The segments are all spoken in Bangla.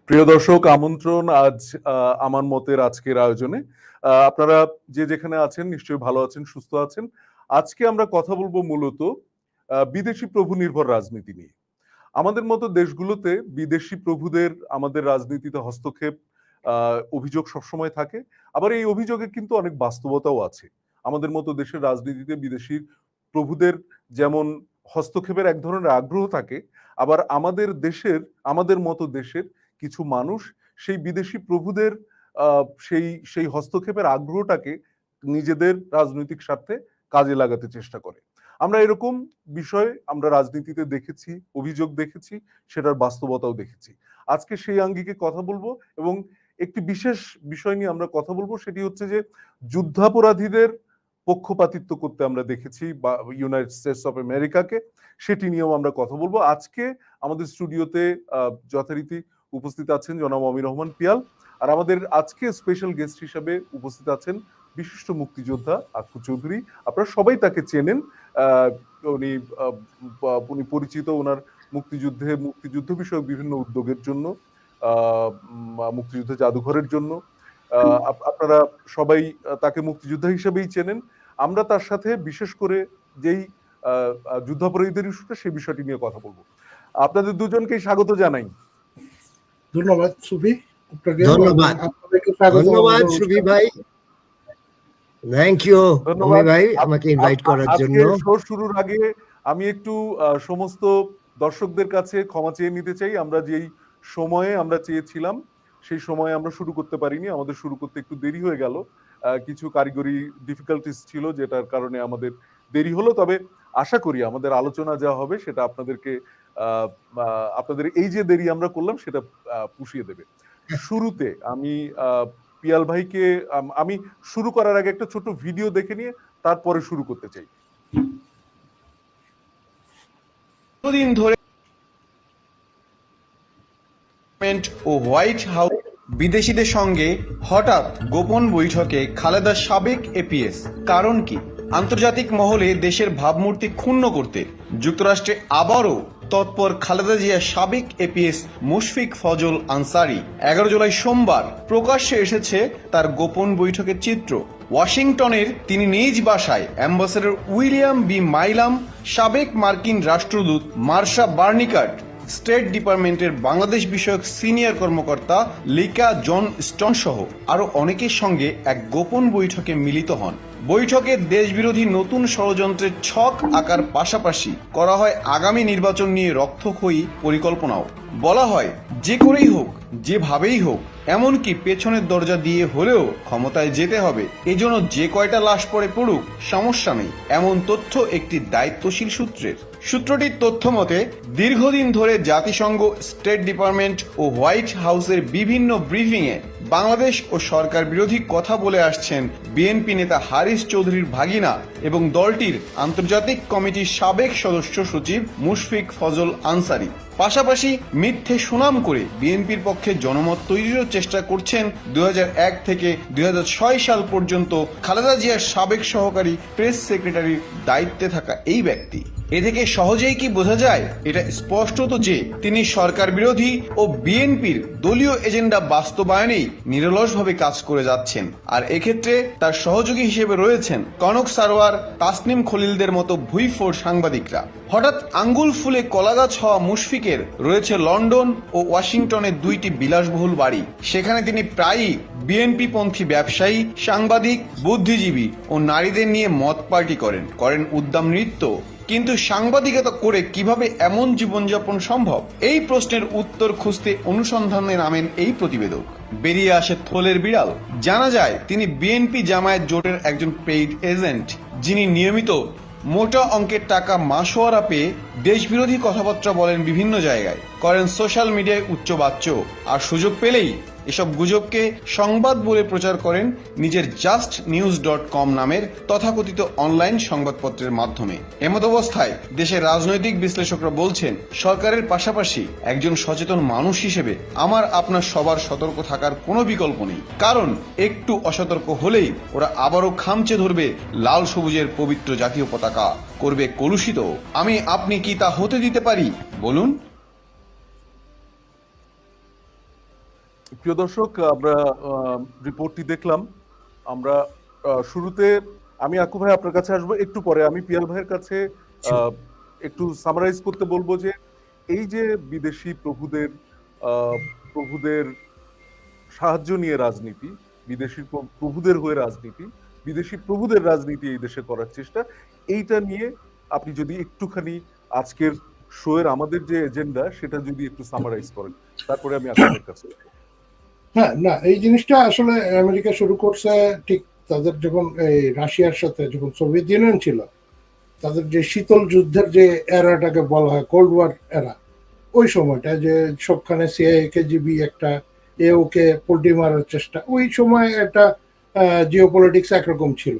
প্রিয় দর্শক, আমন্ত্রণ আজ আমার মতের আজকের আয়োজনে। আপনারা যে যেখানে আছেন নিশ্চয়ই ভালো আছেন, সুস্থ আছেন। আজকে আমরা কথা বলবো মূলত বিদেশি প্রভু নির্ভর রাজনীতি নিয়ে। আমাদের মতো দেশগুলোতে বিদেশি প্রভুদের আমাদের রাজনীতিতে হস্তক্ষেপ অভিযোগ সবসময় থাকে। আবার এই অভিযোগে কিন্তু অনেক বাস্তবতাও আছে। আমাদের মতো দেশের রাজনীতিতে বিদেশি প্রভুদের যেমন হস্তক্ষেপের এক ধরনের আগ্রহ থাকে, আবার আমাদের মতো দেশের কিছু মানুষ সেই বিদেশি প্রভুদের সেই হস্তক্ষেপের আগ্রহটাকে নিজেদের রাজনৈতিক স্বার্থে কাজে লাগাতে চেষ্টা করে। আমরা এরকম বিষয় আমরা রাজনীতিতে দেখেছি, অভিযোগ দেখেছি, সেটার বাস্তবতাও দেখেছি। আজকে সেই আঙ্গিকে কথা বলবো এবং একটি বিশেষ বিষয় নিয়ে আমরা কথা বলবো, সেটি হচ্ছে যে যুদ্ধাপরাধীদের পক্ষপাতিত্ব করতে আমরা দেখেছি বা ইউনাইটেড স্টেটস অফ আমেরিকাকে, সেটি নিয়েও আমরা কথা বলবো। আজকে আমাদের স্টুডিওতে যথারীতি উপস্থিত আছেন জনাব অমির রহমান পিয়াল, আর আমাদের আজকে স্পেশাল গেস্ট হিসেবে উপস্থিত আছেন বিশিষ্ট মুক্তিযোদ্ধা আকু চৌধুরী। আপনারা সবাই তাকে চেনেন। উনি উনি পরিচিত ওনার মুক্তিযুদ্ধ বিষয়ক বিভিন্ন উদ্যোগের জন্য, মুক্তিযুদ্ধ জাদুঘরের জন্য। আপনারা সবাই তাকে মুক্তিযোদ্ধা হিসেবেই চেনেন। আমরা তার সাথে বিশেষ করে যেই যুদ্ধাপরাধীদের ইস্যুটা, সেই বিষয়টি নিয়ে কথা বলবো। আপনাদের দুজনকেই স্বাগত জানাই। ধন্যবাদ সুবি। ধন্যবাদ সুবি ভাই, থ্যাংক ইউ ভাই আমাকে ইনভাইট করার জন্য। শো শুরুর আগে আমি একটু সমস্ত দর্শকদের কাছে ক্ষমা চেয়ে নিতে চাই। আমরা যেই সময়ে আমরা চেয়েছিলাম সেই সময়ে আমরা শুরু করতে পারিনি, আমাদের শুরু করতে একটু দেরি হয়ে গেল। কিছু কারিগরি ডিফিকাল্টিস ছিল যেটার কারণে আমাদের দেরি হলো। তবে আশা করি আমাদের আলোচনা যা হবে সেটা আপনাদের এই যে দেরি আমরা করলাম সেটা পুষিয়ে দেবে। শুরুতে আমি পিয়াল ভাইকে আমি শুরু করার আগে একটা ছোট ভিডিও দেখে নিয়ে তারপরে শুরু করতে চাই। দিন ধরে ও হোয়াইট হাউস বিদেশিদের সঙ্গে হঠাৎ গোপন বৈঠকে খালেদার সাবেক এপিএস, কারণ কি? আন্তর্জাতিক মহলে দেশের ভাবমূর্তি ক্ষুণ্ণ করতে যুক্তরাষ্ট্রে আবারও তৎপর খালেদা জিয়ার সাবেক এপিএস মুশফিক ফজল আনসারি। 11 জুলাই সোমবার প্রকাশ্যে এসেছে তার গোপন বৈঠকের চিত্র। ওয়াশিংটনের তিনি নিজ বাসায় অ্যাম্বাসেডর উইলিয়াম বি মাইলাম, সাবেক মার্কিন রাষ্ট্রদূত মার্শা বার্নিকাট, স্টেট ডিপার্টমেন্টের বাংলাদেশ বিষয়ক সিনিয়র কর্মকর্তা লিকা জন স্টন সহ আরো অনেকের সঙ্গে এক গোপন বৈঠকে মিলিত হন। বৈঠকে দেশবিরোধী নতুন ষড়যন্ত্রের ছক আঁকার পাশাপাশি করা হয় আগামী নির্বাচন নিয়ে রক্তক্ষয়ী পরিকল্পনাও। বলা হয় যে করেই হোক, যেভাবেই হোক, এমনকি পেছনের দরজা দিয়ে হলেও ক্ষমতায় যেতে হবে। এজন্য যে কয়টা লাশ পড়ে পড়ুক, সমস্যা নেই, এমন তথ্য একটি দায়িত্বশীল সূত্রের। সূত্রটির তথ্য মতে দীর্ঘদিন ধরে জাতিসংঘ, স্টেট ডিপার্টমেন্ট ও হোয়াইট হাউসের বিভিন্ন ব্রিফিংয়ে বাংলাদেশ ও সরকার বিরোধী কথা বলে আসছেন বিএনপি নেতা হারিস চৌধুরীর ভাগিনা এবং দলটির আন্তর্জাতিক কমিটির সাবেক সদস্য সচিব মুশফিক ফজল আনসারি। পাশাপাশি মিথ্যে সুনাম করে বিএনপির পক্ষে জনমত তৈরিরও চেষ্টা করছেন 2001 থেকে 2006 সাল পর্যন্ত খালেদা জিয়ার সাবেক সহকারী প্রেস সেক্রেটারির দায়িত্বে থাকা এই ব্যক্তি। এ থেকে সহজেই কি বোঝা যায়? এটা স্পষ্টত যে তিনি সরকার বিরোধী ও বিএনপির দলীয় এজেন্ডা বাস্তবায়নেই নিরলসভাবে কাজ করে যাচ্ছেন। আর এক্ষেত্রে তার সহযোগী হিসেবে রয়েছেন কনক সারোয়ার, তাসনিম খলিলদের মতো ভুইফোড় সাংবাদিকরা। হঠাৎ আঙ্গুল ফুলে কলাগাছ হওয়া মুশফিকের রয়েছে লন্ডন ও ওয়াশিংটনের 2টি বিলাসবহুল বাড়ি। সেখানে তিনি প্রায়ই বিএনপি পন্থী ব্যবসায়ী, সাংবাদিক, বুদ্ধিজীবী ও নারীদের নিয়ে মত পার্টি করেন উদ্দাম নৃত্য। কিন্তু সাংবাদিকতা করে কিভাবে এমন জীবনযাপন সম্ভব? এই প্রশ্নের উত্তর খুঁজতে অনুসন্ধানে নামেন এই প্রতিবেদক। বেরিয়ে আসে থলের বিড়াল। জানা যায় তিনি বিএনপি জামায়াত জোটের একজন পেইড এজেন্ট, যিনি নিয়মিত মোটা অঙ্কের টাকা মাসোয়ারা পেয়ে দেশবিরোধী কথাবার্তা বলেন বিভিন্ন জায়গায়, করেন সোশ্যাল মিডিয়ায় উচ্চবাচ্য, আর সুযোগ পেলেই এসব গুজবকে সংবাদ বলে প্রচার করেন নিজের justnews.com নামের তথাকথিত অনলাইন সংবাদপত্রের মাধ্যমে। এমত অবস্থায় দেশের রাজনৈতিক বিশ্লেষকরা বলছেন, সরকারের পাশাপাশি একজন সচেতন মানুষ হিসেবে আমার আপনার সবার সতর্ক থাকার কোনো বিকল্প নেই। কারণ একটু অসতর্ক হলেই ওরা আবারও খামচে ধরবে লাল সবুজের পবিত্র জাতীয় পতাকা, করবে কলুষিত। আপনি কি তা হতে দিতে পারি? বলুন। প্রিয় দর্শক, আমরা রিপোর্টটি দেখলাম। আমরা শুরুতে আমি আকু ভাই আপনার কাছে আসবো একটু পরে। আমি পিয়াল ভাইয়ের কাছে আহ, একটু সামারাইজ করতে বলবো যে এই যে বিদেশি প্রভুদের সাহায্য নিয়ে রাজনীতি, বিদেশি প্রভুদের হয়ে রাজনীতি, বিদেশি প্রভুদের রাজনীতি এই দেশে করার চেষ্টা, এইটা নিয়ে আপনি যদি একটুখানি আজকের শোয়ের আমাদের যে এজেন্ডা সেটা যদি একটু সামারাইজ করেন, তারপরে আমি আপনাদের কাছে। হ্যাঁ, না, এই জিনিসটা আসলে আমেরিকা শুরু করছে ঠিক তাদের যখন এই রাশিয়ার সাথে যখন সোভিয়েত ইউনিয়ন ছিল, তাদের যে শীতল যুদ্ধের যে এরাটাকে বলা হয় কোল্ড ওয়ার এরা, ওই সময়টা যে সবখানে সিআইএ কেজিবি একটা ওকে পোল্টি মারার চেষ্টা, ওই সময় একটা জিওপলিটিক্স একরকম ছিল।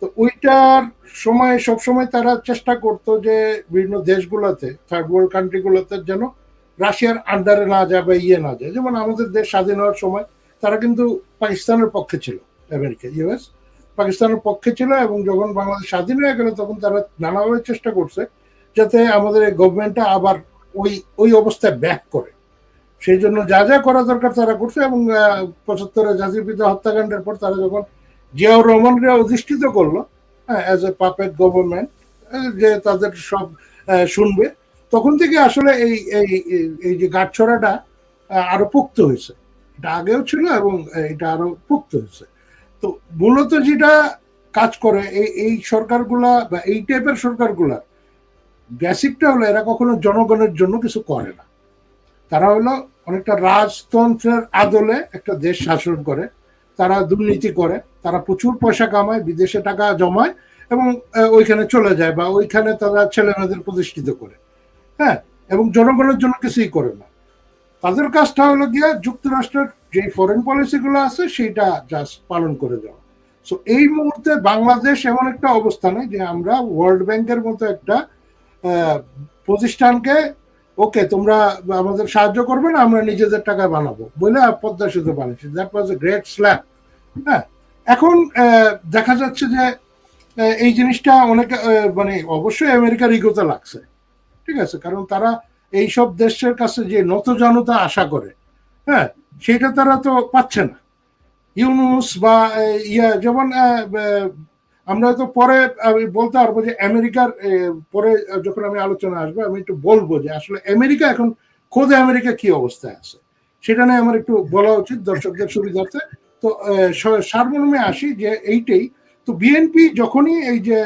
তো ওইটার সময় সবসময় তারা চেষ্টা করতো যে বিভিন্ন দেশগুলোতে, থার্ড ওয়ার্ল্ড কান্ট্রিগুলোতে যেন রাশিয়ার আন্ডারে না যায় বা না যায়। যেমন আমাদের দেশ স্বাধীন হওয়ার সময় তারা কিন্তু পাকিস্তানের পক্ষে ছিল, আমেরিকা ইউএস পাকিস্তানের পক্ষে ছিল, এবং যখন বাংলাদেশ স্বাধীন হয়ে গেল তখন তারা নানাভাবে চেষ্টা করছে যাতে আমাদের এই গভর্নমেন্টটা আবার ওই ওই অবস্থায় ব্যাক করে। সেই জন্য যা যা করা দরকার তারা করছে, এবং 75-এ জাতির পিতা হত্যাকাণ্ডের পর তারা যখন জিয়াউর রহমানকে অধিষ্ঠিত করলো অ্যাজ এ পাপেট গভর্নমেন্ট, যে তাদের সব শুনবে, তখন থেকে আসলে এই এই এই যে গাঁটছড়াটা আরো পোক্ত হয়েছে। এটা আগেও ছিল এবং এটা আরো পোক্ত হয়েছে। তো মূলত যেটা কাজ করে এই সরকারগুলা বা এই টাইপের সরকারগুলা, বেসিকটা হলো এরা কখনো জনগণের জন্য কিছু করে না। তারা হলো অনেকটা রাজতন্ত্রের আদলে একটা দেশ শাসন করে, তারা দুর্নীতি করে, তারা প্রচুর পয়সা কামায়, বিদেশে টাকা জমায় এবং ওইখানে চলে যায় বা ওইখানে তারা ছেলে মেয়েদের প্রতিষ্ঠিত করে। হ্যাঁ, এবং জনগণের জন্য কিছুই করে না। তাদের কাজটা হলো গিয়া যুক্তরাষ্ট্রের যে ফরেন পলিসিগুলো আছে সেইটা জাস্ট পালন করে দেওয়া। সো এই মুহূর্তে বাংলাদেশ এমন একটা অবস্থানে যে আমরা ওয়ার্ল্ড ব্যাংকের মতো একটা প্রতিষ্ঠানকে, ওকে তোমরা আমাদের সাহায্য করবে না, আমরা নিজেদের টাকায় বানাবো বলে পদ্মা সেতু বানিয়েছি। That was a great slap. হ্যাঁ, এখন দেখা যাচ্ছে যে এই জিনিসটা অনেকে মানে অবশ্যই আমেরিকার ইগোতে লাগছে, ঠিক আছে, কারণ তারা এইসব দেশের কাছে যে নতজানতা আশা করে, হ্যাঁ, সেটা তারা তো পাচ্ছে না। ইউনুস বা যেমন আমরা তো পরে আমি বলতে পারবো যে আমেরিকার পরে যখন আমি আলোচনা আসবো আমি একটু বলবো যে আসলে আমেরিকা এখন খোদে আমেরিকা কি অবস্থায় আছে সেটা নিয়ে আমার একটু বলা উচিত দর্শকদের সুবিধার্থে। তো সারমর্মে আসি যে এইটাই, তো বিএনপি যখনই এই যে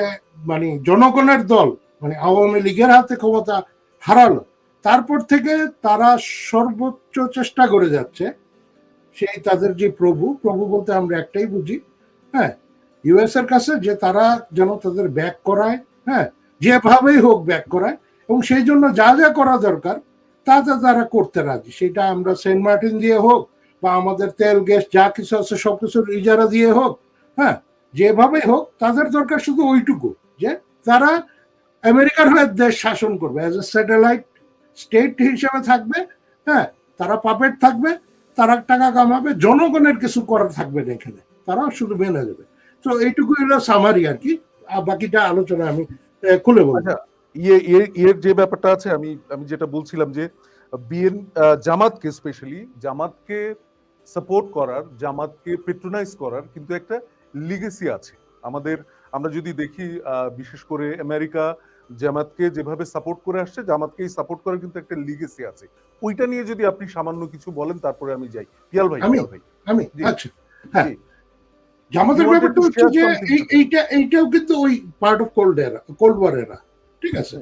মানে জনগণের দল মানে আওয়ামী লীগের হাতে ক্ষমতা হারালো, তারপর থেকে তারা সর্বোচ্চ চেষ্টা করে যাচ্ছে সেই তাদের যে প্রভু বলতে আমরা একটাই বুঝি, হ্যাঁ, ইউএস এর কাছে, যে তারা যেন তাদের ব্যাক করায়, হ্যাঁ, যেভাবেই হোক ব্যাক করায়, এবং সেই জন্য যা যা করা দরকার তা তারা করতে রাজি। সেটা আমরা সেন্ট মার্টিন দিয়ে হোক বা আমাদের তেল গ্যাস যা কিছু আছে সবকিছুর ইজারা দিয়ে হোক, হ্যাঁ, যেভাবেই হোক তাদের দরকার শুধু ওইটুকু যে তারা আমেরিকার হয়ে দেশ শাসন করবে, অ্যাজ এ স্যাটেলাইট স্টেট হিসেবে থাকবে, হ্যাঁ, তারা পাপেট থাকবে, তারা টাকা কামাবে, জনগণের কিছু করার থাকবে না এখানে, তারা শুধু মেনে যাবে। তো এইটুকুই হলো সামারি আর কি, বাকিটা আলোচনা আমি খুলে বলবো। আচ্ছা, এর যে ব্যাপারটা আছে, আমি আমি যেটা বলছিলাম যে জামাতকে স্পেশালি জামাতকে সাপোর্ট করার, জামাতকে পেট্রোনাইজ করার কিন্তু একটা লিগেসি আছে আমাদের। আমরা যদি দেখি বিশেষ করে আমেরিকা জামাতকে যেভাবে সাপোর্ট করে আসছে, জামাতকে সাপোর্ট করার কিন্তু একটা লিগেসি আছে। ওইটা নিয়ে যদি আপনি সামান্য কিছু বলেন তারপরে আমি যাই। পিয়াল ভাই, আমি আচ্ছা, হ্যাঁ, জামাতের ব্যাপারটা হচ্ছে যে এইটাও কিন্তু ওই পার্ট অফ কোল্ড ওয়ার এরা, ঠিক আছে।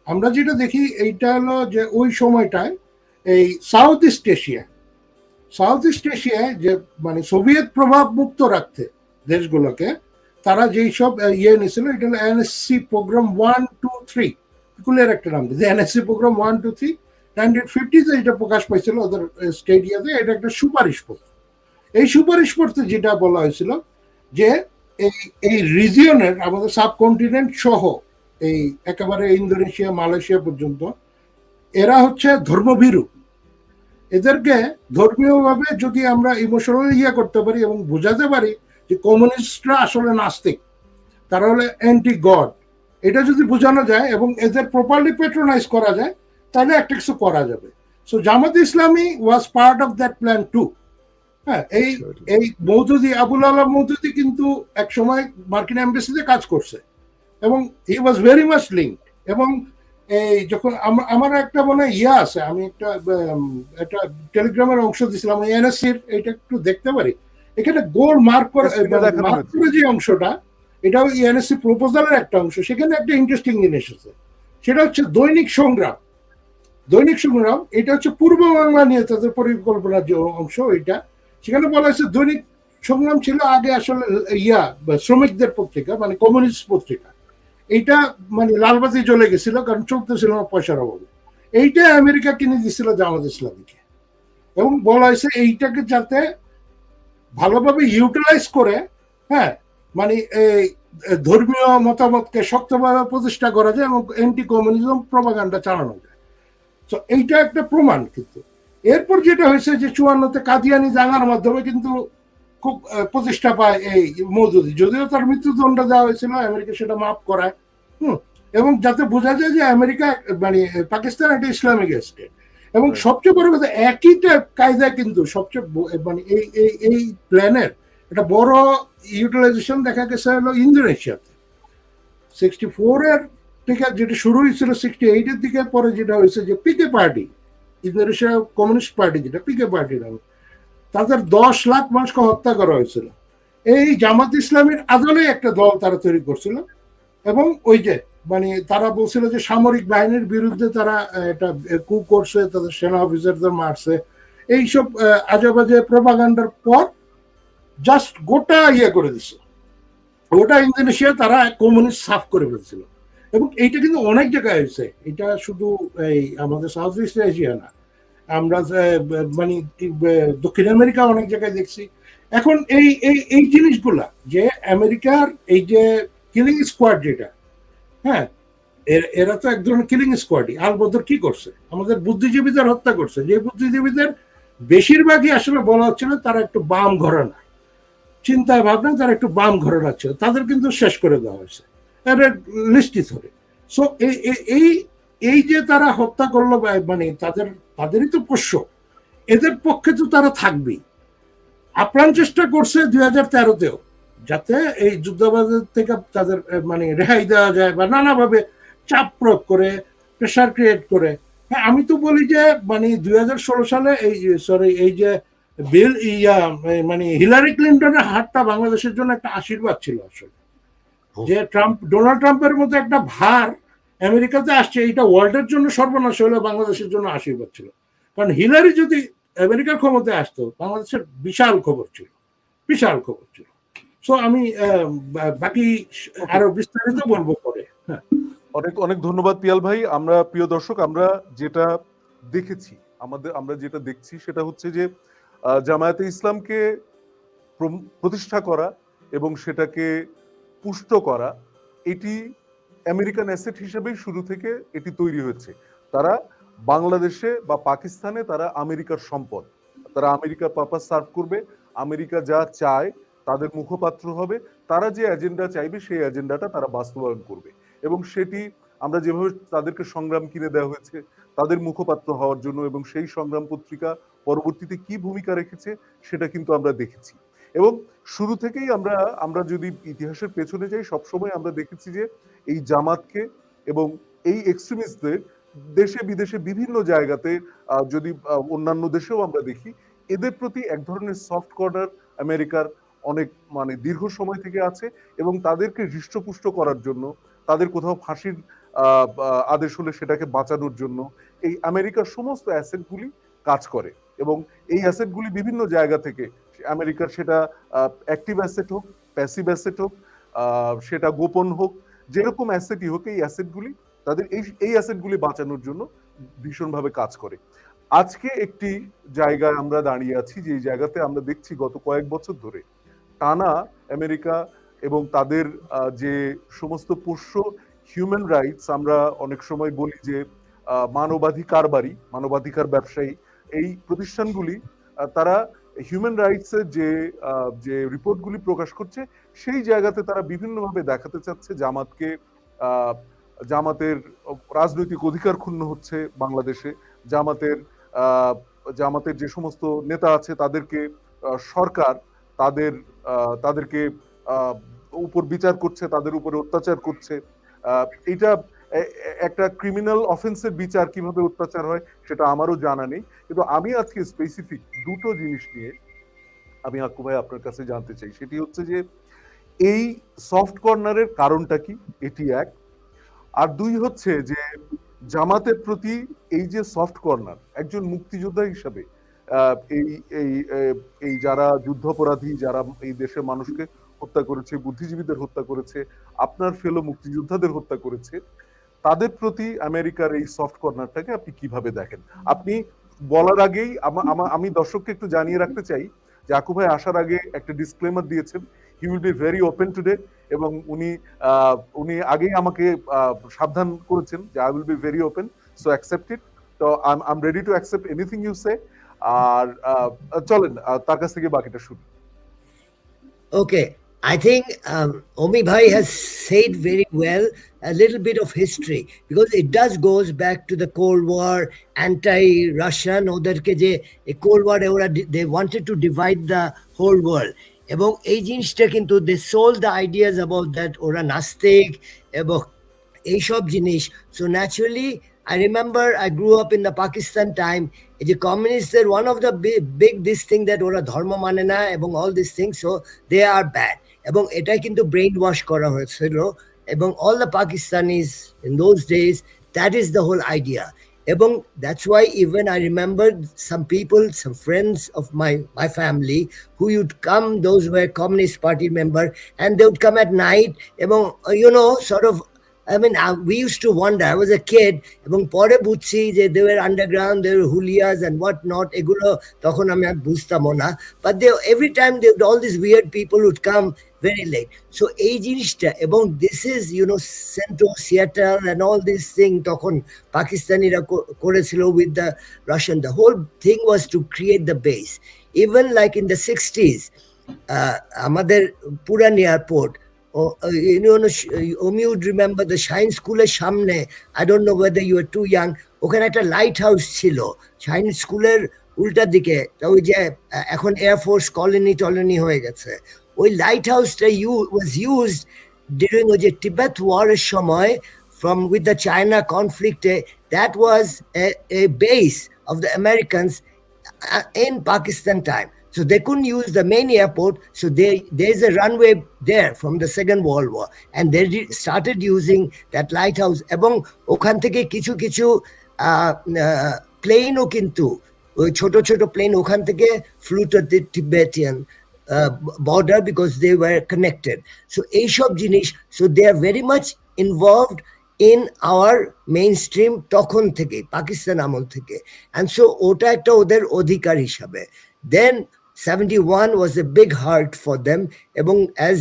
আমরা যেটা দেখি এইটা হলো যে ওই সময়টায় এই সাউথ ইস্ট এশিয়ায় যে মানে সোভিয়েত প্রভাব মুক্ত রাখতে দেশগুলোকে তারা যেই সব নিয়েছিল, এটা হলো এনএসসি প্রোগ্রাম 1-2-3, কুলের একটা নাম দিয়েছে এনএসসি প্রোগ্রাম 1-2-3, 1950-তে এটা প্রকাশ পাইছিল ওদের স্টেডিয়াতে। এটা একটা সুপারিশ পত্র। এই সুপারিশ পত্রে যেটা বলা হয়েছিল যে এই রিজিয়নের আমাদের সাবকন্টিনেন্ট সহ এই একেবারে ইন্দোনেশিয়া মালয়েশিয়া পর্যন্ত এরা হচ্ছে ধর্মভীরু। এদেরকে ধর্মীয়ভাবে যদি আমরা ইমোশনালি করতে পারি এবং বোঝাতে পারি যে কমিউনিস্টরা আসলে নাস্তিক, তারা হলে অ্যান্টি গড, এটা যদি বোঝানো যায় এবং এদের প্রপারলি পেট্রোনাইজ করা যায় তাহলে একটা কিছু করা যাবে। So Jamaat Islami was part of that plan too. হ্যাঁ, এই এই মৌদুদি, আবুল আলাম মৌদুদি কিন্তু এক সময় মার্কিন এম্বাসিতে কাজ করছে এবং হি ওয়াজ ভেরি মাচ লিঙ্কড। এবং এই যখন আমার একটা মনে ইয়া আছে, আমি একটা টেলিগ্রামের অংশ দিছিলাম এনএসসির, এটা একটু দেখতে পারি। এখানে গোল মার্ক করে যে অংশটা, এটাও এনএসসি প্রপোজালের একটা অংশ। সেখানে একটা ইন্টারেস্টিং জিনিস আছে, সেটা হচ্ছে দৈনিক সংগ্রাম। দৈনিক সংগ্রাম এটা হচ্ছে পূর্ব বাংলা নিয়ে তাদের পরিকল্পনার যে অংশ, ওইটা সেখানে বলা হয়েছে দৈনিক সংগ্রাম ছিল আগে আসলে শ্রমিকদের পত্রিকা, মানে কমিউনিস্ট পত্রিকা। এইটা মানে লালবাতি জ্বলে গেছিল, কারণ চলতেছিল না পয়সার অভাবে। এইটা আমেরিকা কিনে দিছিল জামাত ইসলামীকে, এবং বলা হয়েছে এইটাকে যাতে ভালোভাবে ইউটিলাইজ করে, হ্যাঁ, মানে এই ধর্মীয় মতামতকে শক্তভাবে প্রতিষ্ঠা করা যায় এবং অ্যান্টি কমিউনিজম প্রপাগান্ডা চালানো যায়। তো এইটা একটা প্রমাণ। কিন্তু এরপর যেটা হয়েছে যে 54-তে কাদিয়ানি দাঙ্গার মাধ্যমে কিন্তু খুব প্রতিষ্ঠা পায় এই মওদুদি, যদিও তার মৃত্যুদণ্ড দেওয়া হয়েছিল, আমেরিকা সেটা মাফ করায়। এবং যাতে বোঝা যায় যে আমেরিকা মানে পাকিস্তান একটা ইসলামিক স্টেট। এবং সবচেয়ে বড় কথা, একই কায়দায় কিন্তু সবচেয়ে মানে এই প্ল্যানের একটা বড় ইউটিলাইজেশন দেখা গেছে হলো ইন্দোনেশিয়াতে। 64-এর থেকে যেটা শুরু হয়েছিল 68-এর দিকে, পরে যেটা হয়েছে যে পিকে পার্টি, ইন্দোনেশিয়া কমিউনিস্ট পার্টি, যেটা পিকে পার্টি নামে, তাদের 10 লাখ মানুষকে হত্যা করা হয়েছিল। এই জামাত ইসলামীর আদলে একটা দল তারা তৈরি করছিল, এবং ওই যে মানে তারা বলছিল যে সামরিক বাহিনীর বিরুদ্ধে তারা এটা কু করছে, তাদের সেনা অফিসারদের মারছে, এইসব আজেবাজে প্রপাগান্ডার পর জাস্ট গোটা ইয়ে করে দিছে, গোটা ইন্দোনেশিয়া তারা কমিউনিস্ট সাফ করে ফেলছিল। এবং এইটা কিন্তু অনেক জায়গায় হয়েছে, এটা শুধু এই আমাদের সাউথ ইস্ট এশিয়া না, আমরা মানে দক্ষিণ আমেরিকা অনেক জায়গায় দেখছি। এখন এই এই এই জিনিসগুলা যে আমেরিকার এই যে কিলিং স্কোয়াড যেটা, হ্যাঁ, এরা তো এক ধরনের কিলিং স্কোয়াডই। আল বদর কি করছে? আমাদের বুদ্ধিজীবীদের হত্যা করছে, যে বুদ্ধিজীবীদের বেশিরভাগই আসলে বলা হচ্ছে না তারা একটু বাম ঘরানা চিন্তায় ভাবনা, তারা একটু বাম ঘরানা ছিল, তাদের কিন্তু শেষ করে দেওয়া হয়েছে লিস্টি ধরে। সো এই এই যে তারা হত্যা করলো, মানে তাদেরই তো পোষ্য, এদের পক্ষে তো তারা থাকবেই। আপ্রাণ চেষ্টা করছে 2013-তেও যাতে এই যুদ্ধাপরাধের থেকে তাদের মানে রেহাই দেওয়া যায়, বা নানাভাবে চাপ প্রয়োগ করে, প্রেশার ক্রিয়েট করে। হ্যাঁ, আমি তো বলি যে মানে 2016 সালে এই যে বিল মানে হিলারি ক্লিন্টনের হারটা বাংলাদেশের জন্য একটা আশীর্বাদ ছিল আসলে। যে ডোনাল্ড ট্রাম্পের মতো একটা ভার আমেরিকাতে আসছে, এটা ওয়ার্ল্ডের জন্য সর্বনাশ হলে বাংলাদেশের জন্য আশীর্বাদ ছিল। কারণ হিলারি যদি আমেরিকার ক্ষমতায় আসতো, বাংলাদেশের বিশাল খবর ছিল, বিশাল খবর ছিল। সো আমি বাকি আরো বিস্তারিত বলবো পরে। হ্যাঁ, অনেক অনেক ধন্যবাদ পিয়াল ভাই। আমরা প্রিয় দর্শক, আমরা যেটা দেখেছি, আমরা যেটা দেখছি সেটা হচ্ছে যে জামায়াতে ইসলামকে প্রতিষ্ঠা করা এবং সেটাকে পুষ্ট করা, এটি আমেরিকান অ্যাসেট হিসেবেই শুরু থেকে এটি তৈরি হয়েছে। তারা বাংলাদেশে বা পাকিস্তানে তারা আমেরিকার সম্পদ, তারা আমেরিকার পারপাস সার্ভ করবে, আমেরিকা যা চায় তাদের মুখপাত্র হবে, তারা যে এজেন্ডা চাইবে সেই এজেন্ডাটা তারা বাস্তবায়ন করবে। এবং সেটি আমরা যেভাবে তাদেরকে সংগ্রাম কিনে দেওয়া হয়েছে তাদের মুখপাত্র হওয়ার জন্য, এবং সেই সংগ্রাম পত্রিকা পরবর্তীতে কি ভূমিকা রেখেছে সেটা কিন্তু আমরা দেখেছি। এবং শুরু থেকেই আমরা যদি ইতিহাসের পেছনে যাই, সবসময় আমরা দেখেছি যে এই জামাতকে এবং এই এক্সট্রিমিস্টদের দেশে বিদেশে বিভিন্ন জায়গাতে, যদি অন্যান্য দেশেও আমরা দেখি, এদের প্রতি এক ধরনের সফট কর্নার আমেরিকার অনেক মানে দীর্ঘ সময় থেকে আছে। এবং তাদেরকে হৃষ্টপুষ্ট করার জন্য, তাদের কোথাও ফাঁসির আদেশ হলে সেটাকে বাঁচানোর জন্য এই আমেরিকার সমস্ত অ্যাসেটগুলি কাজ করে। এবং এই অ্যাসেটগুলি বিভিন্ন জায়গা থেকে, আমেরিকার সেটা অ্যাক্টিভ অ্যাসেট হোক, প্যাসিভ অ্যাসেট হোক, সেটা গোপন হোক, যেরকম অ্যাসেটই হোক, এই অ্যাসেটগুলি তাদের এই অ্যাসেটগুলি বাঁচানোর জন্য ভীষণভাবে কাজ করে। আজকে একটি জায়গায় আমরা দাঁড়িয়ে আছি, যে জায়গাতে আমরা দেখছি গত কয়েক বছর ধরে টানা আমেরিকা এবং তাদের যে সমস্ত পোষ্য হিউম্যান রাইটস, আমরা অনেক সময় বলি যে মানবাধিকার ব্যবসায়ী, এই প্রতিষ্ঠানগুলি তারা হিউম্যান রাইটস এর যে রিপোর্টগুলি প্রকাশ করছে, সেই জায়গাতে তারা বিভিন্নভাবে দেখাতে চাচ্ছে জামাতের রাজনৈতিক অধিকার ক্ষুণ্ণ হচ্ছে বাংলাদেশে, জামাতের যে সমস্ত নেতা আছে তাদেরকে সরকার তাদেরকে আহ, উপর বিচার করছে, তাদের উপরে অত্যাচার করছে। এটা একটা ক্রিমিনাল অফেন্সের বিচার কিভাবে অত্যাচার হয় সেটা আমারও জানা নেই, কিন্তু আমি আজকে স্পেসিফিক দুটো জিনিস নিয়ে আমি আক্কু ভাই আপনার কাছে জানতে চাই। সেটি হচ্ছে যে এই সফট কর্নারের কারণটা কি, এটি এক। আর দুই হচ্ছে যে জামাতের প্রতি এই যে সফট কর্নার, একজন মুক্তিযোদ্ধা হিসাবে এই এই এই যারা যুদ্ধাপরাধী, যারা এই দেশের মানুষকে হত্যা করেছে, বুদ্ধিজীবীদের হত্যা করেছে, আপনার ফেলো মুক্তিযোদ্ধাদের হত্যা করেছে, তাদের প্রতি আমেরিকার এই সফট কর্নারটাকে আপনি কিভাবে দেখেন? আপনি বলার আগেই আমি দর্শককে একটু জানিয়ে রাখতে চাই যে আকু ভাই আসার আগে একটা ডিসক্লেমার দিয়েছেন, he will be very open today, এবং উনি আগেই আমাকে সাবধান করেছেন যে I will be very open, so accept it. তো I am ready to accept anything you say. আর চলেন তার কাছ থেকে বাকিটা শুনি। Okay, I think Omi Bhai has said very well a little bit of history, because it does goes back to the Cold War, anti-Russian, ওদেরকে যে Cold War ওরা they wanted to divide the whole world, এবং এই জিনিসটা কিন্তু they sold the ideas about that ওরা নাস্তিক এবং এইসব জিনিস। So naturally I remember I grew up in the Pakistan time. The communists, they're one of the big this thing that ওরা ধর্ম মানে না এবং all these things, so they are bad, এবং এটা কিন্তু ব্রেইন ওয়াশ করা হয়েছিল, এবং all the Pakistanis in those days, that is the whole idea. এবং that's why even I remember some people, some friends of my family who would come, those were Communist Party member, and they would come at night, এবং sort of, I mean, we used to wonder. I was a kid, এবং পরে বুঝছি যে they were underground, they were hulias and what not, এগুলো তখন আমি আর বুঝতামও না, but every time all these weird people would come very late. So এই জিনিসটা, এবং this is Centro, Seattle and all this thing তখন পাকিস্তানিরা করেছিল with the Russian. The whole thing was to create the base. Even like in the 60s, আমাদের পুরান airport, Omi would remember the Shine School-এর সামনে, I don't know whether you were too young, ওখানে একটা লাইট হাউস ছিল শাইন স্কুলের উল্টার দিকে, ওই যে এখন এয়ারফোর্স কলোনি হয়ে গেছে, ওই লাইট হাউসটা was used during ওই যে তিব্বত ওয়ারের সময় with the China conflict. That was a base of the Americans in Pakistan time. So they couldn't use the main airport, so there's a runway there from the Second World War, and they started using that lighthouse. এবং ওখান থেকে কিছু কিছু প্লেনও কিন্তু, ওই ছোট ছোট প্লেন ওখান থেকে flew to the Tibetan border because they were connected. So এইসব জিনিস, so they are very much involved in our mainstream তখন থেকে, পাকিস্তান আমল থেকে, and so ওটা একটা ওদের অধিকার হিসাবে। Then 71 was a big heart for them, এবং as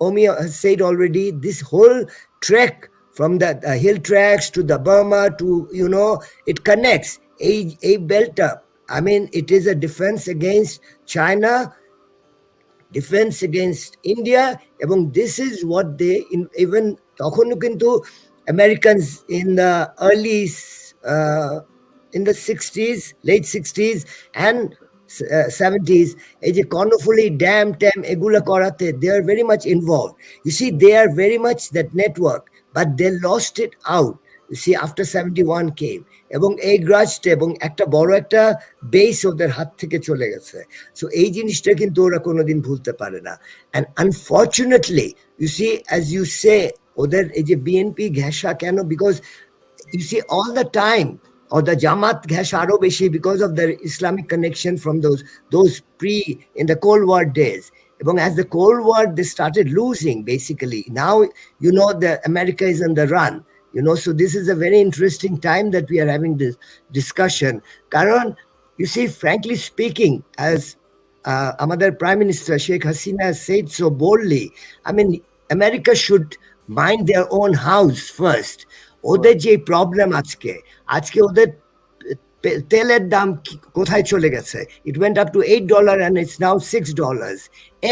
Omi has said already, this whole trek from the hill tracks to the Burma to it connects a belt up. I mean, it is a defense against China, defense against India, এবং this is what they even তখনও কিন্তু Americans in the early in the 60s, late 60s and 70s, এই যে কর্ণফুলী ড্যাম এগুলো করাতে they are very much involved. You see, they are very much that network, but they lost it out, you see, after 71 came, এবং এই গ্রাজটা এবং একটা বড় একটা বেস ওদের হাত থেকে চলে গেছে। সো এই জিনিসটা কিন্তু ওরা কোনোদিন ভুলতে পারে না। and unfortunately, you see, as you say, ওদের এই যে বিএনপি ঘেঁষা কেন, because you see all the time, or the Jamaat ঘেঁষা আরো বেশি because of their Islamic connection from those in the Cold War days. এবং as the Cold War, they started losing basically. Now the America is on the run, so this is a very interesting time that we are having this discussion. কারণ you see, frankly speaking, as আমাদের Prime Minister Sheikh Hasina said so boldly, I mean, America should mind their own house first. ওদের যে প্রবলেম আজকে ওদের তেলের দাম কোথায় চলে গেছে, it went up to $8 and it's now $6.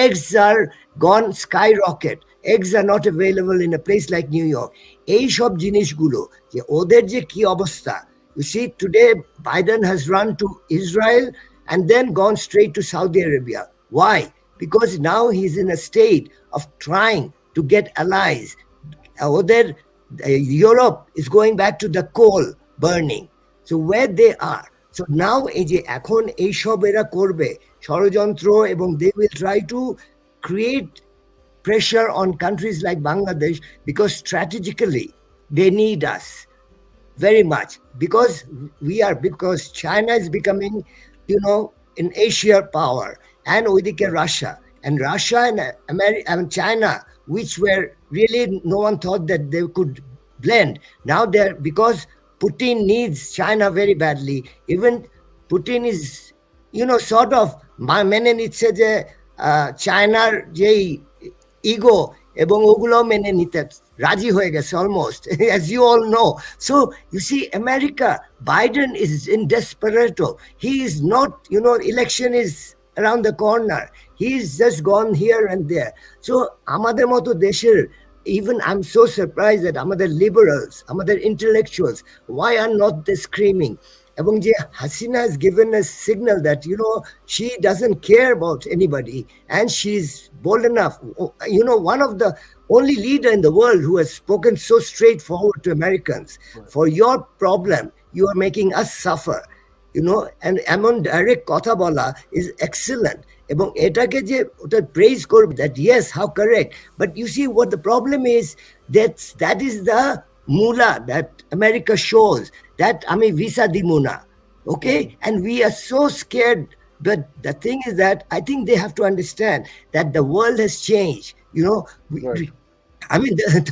Eggs are gone skyrocket. Eggs are not available in a place like New York. এই সব জিনিসগুলো যে ওদের যে কি অবস্থা, you see, today Biden has run to Israel and then gone straight to Saudi Arabia. Why? Because now he's in a state of trying to get allies. Other Europe is going back to the coal burning. So where they are. So now এই যে এখন এইসব এরা করবে ষড়যন্ত্র এবং they will try to create pressure on countries like Bangladesh because strategically they need us very much because China is becoming, in Asia power, and ওইদিকে Russia and America and China, which were really no one thought that they could blend. Now they're because Putin needs China very badly. Even Putin is, sort of মেনে নিচ্ছে যে চায়নার যেই ইগো এবং ওগুলো মেনে নিতে রাজি হয়ে গেছে almost, as you all know. So you see, America, Biden is in desperado. He is not, election is around the corner. He's just gone here and there. So আমাদের মতো দেশের, even I'm so surprised that আমাদের liberals, আমাদের intellectuals, why are not they screaming? এবং যে Hasina has given a signal that, she doesn't care about anybody, and she's bold enough. One of the only leader in the world who has spoken so straightforward to Americans. Right. For your problem, you are making us suffer. And এমন direct কথা বলা is excellent. এবং এটাকে যে ওটা praise করবে that yes, how correct. But you see what the problem is, that is the mula that America shows, that আমি visa দিমু না, okay? And we are so scared. But the thing is that I think they have to understand that the world has changed. Right.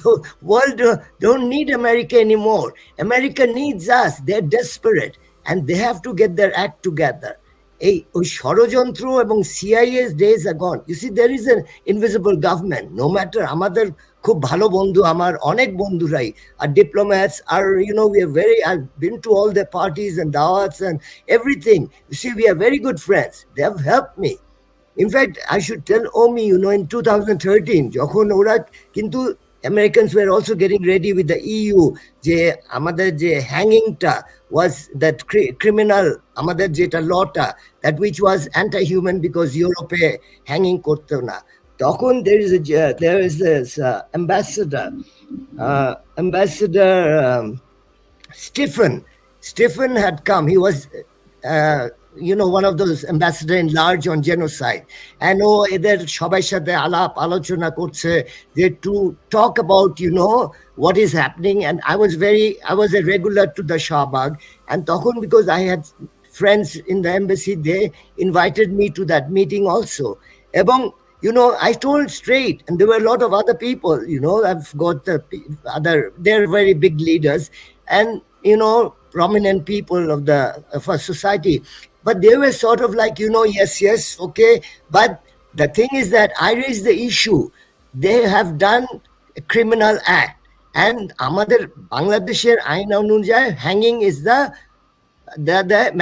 The world don't need America anymore. America needs us. They're desperate, and they have to get their act together. ওই ষড়যন্ত্র এবং CIA's days are gone. You see, there is an invisible government. No matter, আমাদের খুব ভালো বন্ধু, আমার অনেক বন্ধুরাই আর diplomats are, I've been to all their parties and dawats and everything. You see, we are very good friends. They have helped me. In fact, I should tell Omi, in 2013, যখন ওরা কিন্তু Americans were also getting ready with the EU, যে আমাদের যে hangingটা was that criminal, আমাদের যেটা lawটা, that which was anti-human because Europe hanging করতো না। তখন there is this ambassador Stephen had come. He was one of those ambassador in large on genocide, and এদের সবার সাথে আলোচনা করছে যে to talk about what is happening. And I was a regular to the Shahbag, and তখন because I had friends in the embassy, they invited me to that meeting also. এবং I told straight, and there were a lot of other people, I've got they're very big leaders and prominent people of our society. But they were sort of like, yes, okay. But the thing is that I raised the issue. They have done a criminal act. And আমাদের বাংলাদেশের আইন অনুযায়ী hanging is the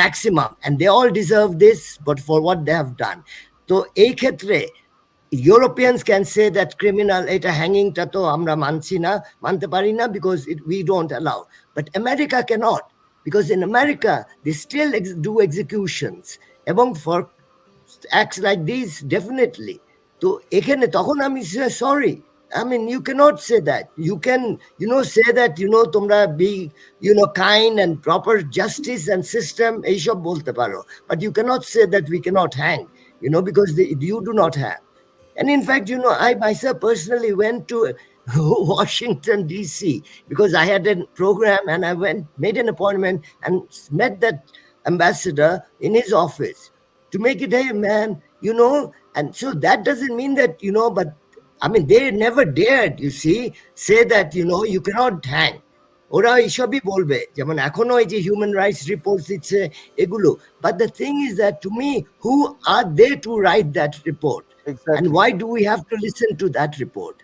maximum. And they all deserve this, but for what they have done. So এই ক্ষেত্রে Europeans can say that criminal, এটা hangingটা তো আমরা মানতে পারি না because we don't allow. But America cannot. Because in America, they still do executions. এবং for acts like these, definitely. So এখানে তখন আমি sorry. You cannot say that. You can, say that, তোমরা be, kind and proper justice and system, এইসব বলতে পারো. But you cannot say that we cannot hang, because you do not have. And in fact, I myself personally went to Washington, D.C. because I had a program, and I made an appointment and met that ambassador in his office to make it, hey man, and so that doesn't mean that, but they never dared, you see, say that, you cannot hang. ওরা এইসবই বলবে, যেমন এখনো এই যে হিউম্যান রাইটস রিপোর্ট দিচ্ছে এগুলো। But the thing is that, to me, who are they to write that report? Exactly. And why do we have to listen to that report?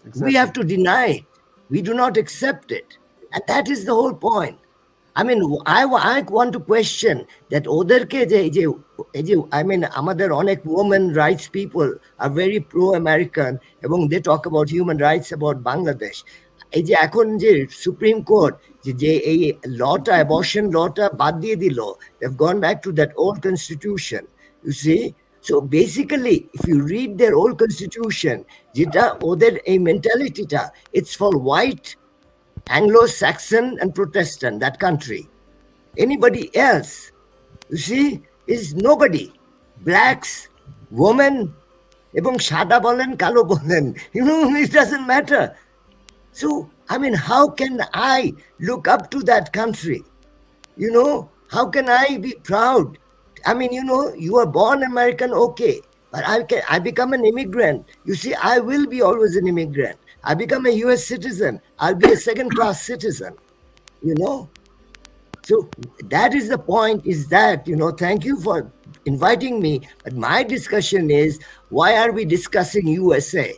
Exactly. We have to deny it. We do not accept it. And that is the whole point. I want to question that ওদেরকে আমাদের অনেক women rights people are very pro-American এবং they talk about human rights about Bangladesh. এই যে এখন যে সুপ্রিম কোর্ট যে এই লটা অ্যাবর্শন লটা বাদ দিয়ে দিল, they've gone back to that old constitution, you see. So basically if you read their old constitution, যেটা ওদের এই মেন্টালিটিটা, it's for white, Anglo-Saxon and Protestant, that country. Anybody else, you see, is nobody. Blacks, women, এবং সাদা বলেন কালো বলেন, you know, it doesn't matter. So, I mean, how can I look up to that country? You know, how can I be proud? I mean, you know, you are born American, okay, but I become an immigrant. You see, I will be always an immigrant. I become a US citizen, I'll be a second-class citizen, you know. So that is the point, is that, you know, thank you for inviting me, but my discussion is, why are we discussing USA?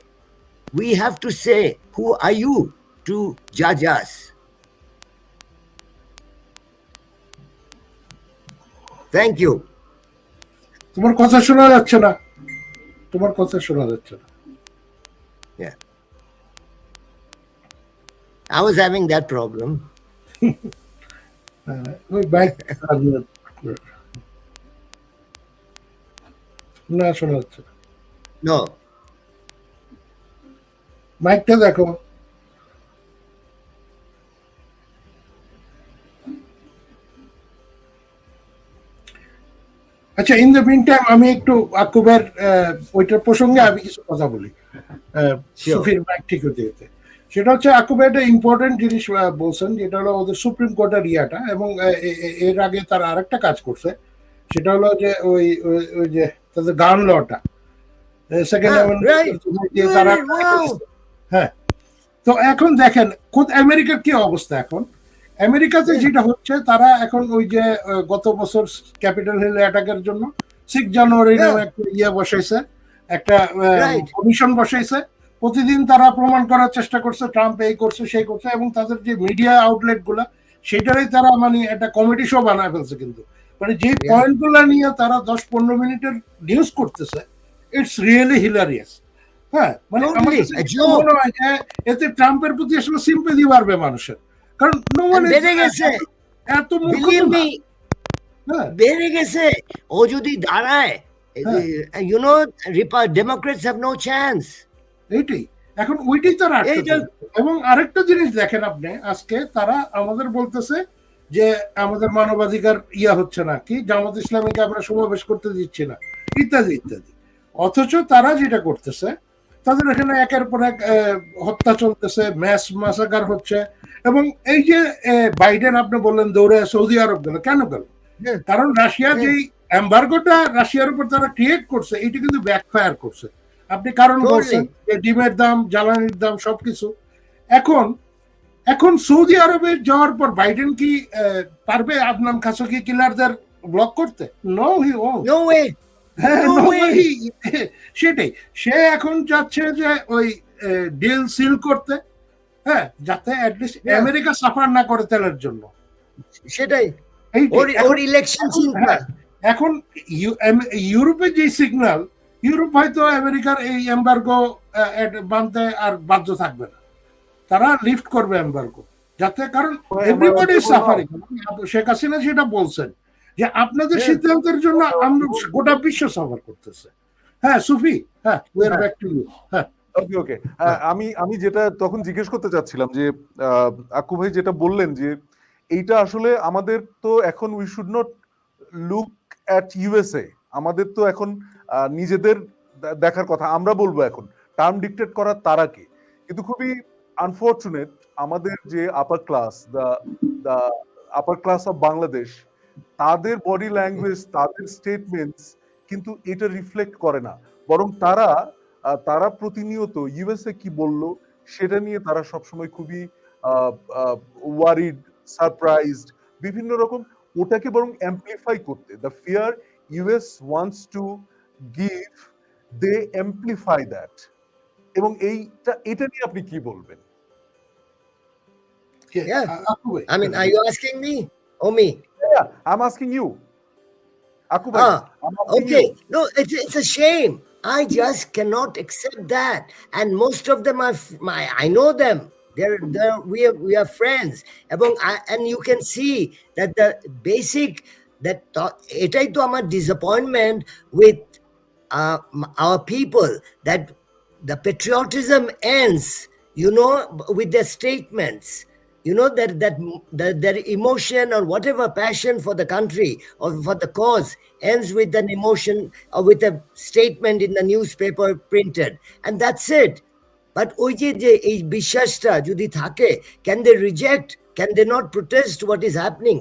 We have to say, who are you to judge us? Thank you. তোমার কথা শোনা যাচ্ছে না, তোমার কথা শোনা যাচ্ছে না। Yeah. I was having that problem. ওই ব্যাক না শোনা যাচ্ছে না। No. মাইকটা দেখো। আচ্ছা, ইন দ্য মিন টাইম আমি একটু আকুবের ওইটার প্রসঙ্গে আমি কিছু কথা বলি, সুফির মাইক ঠিক হতে হতে। সেটা হচ্ছে আকুবের একটা ইম্পর্টেন্ট জিনিস বলছেন, যেটা হলো ওদের সুপ্রিম কোর্টের ইয়াটা, এবং এর আগে তারা আরেকটা কাজ করছে, সেটা হলো যে ওই ওই যে তাদের গান লটা সেকেন্ড তারা। হ্যাঁ, তো এখন দেখেন আমেরিকার কি অবস্থা। এখন আমেরিকাতে যেটা হচ্ছে, তারা এখন ওই যে গত বছর ক্যাপিটাল হিল অ্যাটাকের জন্য 6 জানুয়ারি নামে একটা ইয়ে বসাইছে, একটা কমিশন বসাইছে। প্রতিদিন তারা প্রমাণ করার চেষ্টা করছে ট্রাম্প এই করছে সেই করছে, এবং তাদের যে মিডিয়া আউটলেট গুলা সেটারই তারা মানে একটা কমেডি শো বানায় ফেলছে। কিন্তু মানে যে পয়েন্ট গুলা নিয়ে তারা 10-15 মিনিটের নিউজ করতেছে, ইটস রিয়েলি হিলারিয়াস। হ্যাঁ, মানে আমার মনে হয় যে এতে ট্রাম্পের প্রতি আসলে সিম্পেথি বাড়বে মানুষের, কারণ বেড়ে গেছে, এত বেড়ে গেছে। ও যদি দাঁড়ায়, you know, Democrats have no chance. এইটাই এখন ওইটাই তারা। এবং আরেকটা জিনিস দেখেন আপনি, আজকে তারা আমাদের বলতেছে যে আমাদের মানবাধিকার ইয়া হচ্ছে না, কি জামাত ইসলামীকে আমরা সমাবেশ করতে দিচ্ছি না, ইত্যাদি ইত্যাদি। অথচ তারা যেটা করতেছে, তাদের এখানে একের পর এক হত্যা চলতেছে, ম্যাস মাসাকার হচ্ছে। এবং এই যে বাইডেন আপনি বললেন দৌড়ে সৌদি আরব গেল, কেন গেল? কারণ রাশিয়া যেই এমবার্গোটা রাশিয়ার উপর তারা ক্রিয়েট করছে, এইটা কিন্তু ব্যাকফায়ার করছে। আপনি কারণ বলছেন যে ডিমের দাম, জ্বালানির দাম, সবকিছু। এখন সৌদি আরবে যাওয়ার পর বাইডেন কি পারবে আদনান খাশোগি কিলারদের ব্লক করতে? No way. সেটাই, সে এখন যাচ্ছে যে ওই ডিল সিল করতে, হ্যাঁ, যাতে অ্যাটলিস্ট আমেরিকা সাফার না করে তেলের জন্য। সেটাই ওর ইলেকশন। এখন ইউরোপের যে সিগন্যাল, ইউরোপ হয়তো আমেরিকার এই এমবার্গো মানতে আর বাধ্য থাকবে না, তারা লিফট করবে এমবার্গো, যাতে, কারণ এভরিবডি সাফারিং। শেখ হাসিনা সেটা বলছেন যে আপনাদের সিদ্ধান্তের জন্য আমরা গোটা বিশ্ব সাফার করতেছে। হ্যাঁ সুফি, হ্যাঁ, we are back to you. হ্যাঁ, ওকে। আমি যেটা তখন জিজ্ঞেস করতে চাচ্ছিলাম যে আকু ভাই যেটা বললেন যে এইটা আসলে আমাদের তো এখন we should not look at USA, আমাদের তো এখন নিজেদের দেখার কথা। আমরা বলবো এখন টার্ম ডিক্টেট করার তারা কে। কিন্তু খুবই আনফরচুনেট, আমাদের যে upper class, the upper class of Bangladesh, তাদের বডি ল্যাঙ্গুয়েজ, তাদের স্টেটমেন্টস কিন্তু এটা রিফ্লেক্ট করে না, বরং তারা প্রতিনিয়ত ইউএসএ কি বলল সেটা নিয়ে তারা সবসময় খুবই ওয়ারিড, সারপ্রাইজড, বিভিন্ন রকম ওটাকে বরং অ্যাম্পলিফাই করতে, the fear US wants to give, they amplify that. এবং এটা নিয়ে আপনি কি বলবেন? I mean, are you asking me or me? Yeah, I'm asking you. Aku bhai, I'm asking okay. you. No, it's a shame. I just cannot accept that. And most of them are I know them. We are friends. And you can see that the basic এটাই তো আমার disappointment with our people, that the patriotism ends, with their statements. That their emotion or whatever passion for the country or for the cause ends with an emotion or with a statement in the newspaper printed, and that's it. But ওই যে এই বিশ্বাসটা যদি থাকে, can they reject, can they not protest what is happening?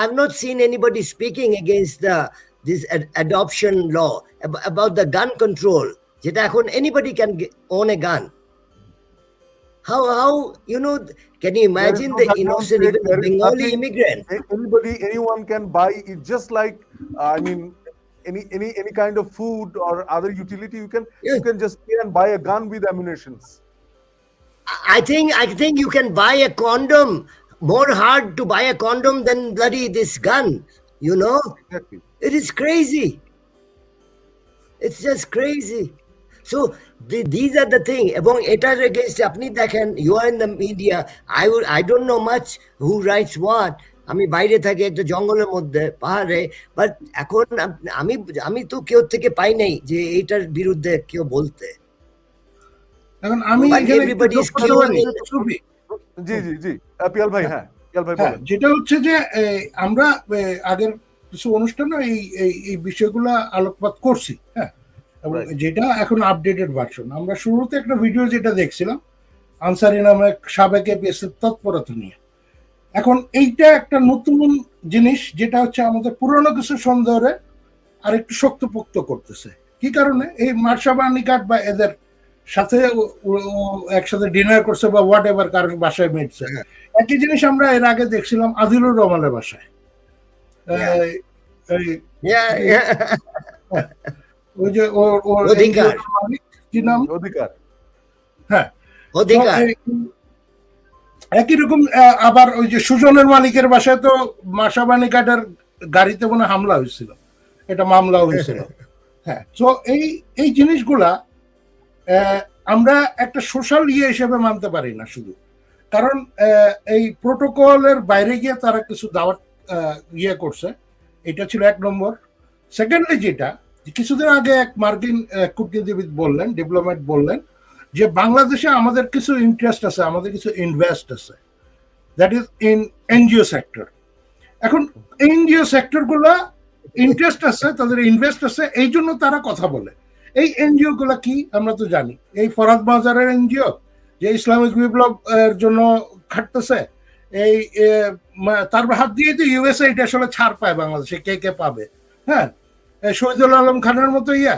I've not seen anybody speaking against this adoption law, about the gun control, যেটা এখন anybody can own a gun. How can you imagine the innocent, even the Bengali immigrant? Anyone can buy it, just like I mean any kind of food or other utility. You can just pay and buy a gun with ammunitions. I think you can buy a condom, more hard to buy a condom than bloody this gun. Exactly. It is crazy. It's just crazy. So these are the thing. এবং এটার against আপনি দেখেন, you are in the media. I don't know much who writes what. আমি বাইরে থাকি একটা জঙ্গলের মধ্যে, পাহাড়ে, বাট এখন আমি তো কেউ থেকে পাই নাই যে এইটার বিরুদ্ধে কেউ বলতে। এখন আমি everybody is killing it. জি জি জি পিয়াল ভাই, হ্যাঁ পিয়াল ভাই বলেন। যেটা হচ্ছে যে আমরা আগের কিছু অনুষ্ঠানে এই বিষয়গুলো আলোকপাত করছি, হ্যাঁ, এবং যেটা এখন আপডেটেড ভার্সন। আমরা শুরুতে একটা ভিডিও যেটা দেখছিলাম আনসারি নামে সাবেক এপিএসের তৎপরতা নিয়ে। এখন এইটা একটা নতুন জিনিস, যেটা হচ্ছে আমাদের পুরনো কিছু সন্দেহরে আর একটু শক্তপোক্ত করতেছে। কি কারণে? এই মার্শাবা নিকাট বা এদের সাথে একসাথে ডিনার করছে বা হোয়াট এভার, কারোর বাসায় মেটছে। একই জিনিস আমরা এর আগে দেখছিলাম আদিলুর রহমানের বাসায়। ওই যে ওর কি নাম, অধিকার, হ্যাঁ অধিকার। একই রকম আবার ওই যে সুজনের মালিকের বাসায় তো মাসাবানি কাটার গাড়িতে মনে হামলা হয়েছিল, এটা মামলা হয়েছিল। হ্যাঁ, তো এই জিনিসগুলা আমরা একটা সোশ্যাল হিসেবে মানতে পারি না শুধু, কারণ এই প্রোটোকলের বাইরে গিয়ে তারা কিছু দাওয়াত করছে। এটা ছিল এক নম্বর। সেকেন্ডলি, যেটা কিছুদিন আগে এক মার্কিন কূটনীতিবিদ বললেন, ডিপ্লোম্যাট বললেন যে বাংলাদেশে আমাদের কিছু ইন্টারেস্ট আছে, আমাদের কিছু ইনভেস্ট আছে, that is in NGO sector. এখন এনজিও সেক্টরগুলো ইন্টারেস্ট আছে, তাদের ইনভেস্ট আছে, এই জন্য তারা কথা বলে। এই এনজিও গুলা কি আমরা তো জানি, এই ফরাদ বাজারের এনজিও যে ইসলামিক বিপ্লব এর জন্য খাটতেছে, এই তার হাত দিয়ে তো ইউএসএ এটা আসলে ছাড় পায় বাংলাদেশে, কে পাবে, হ্যাঁ, শহীদুল আলম খানের মতো ইয়া।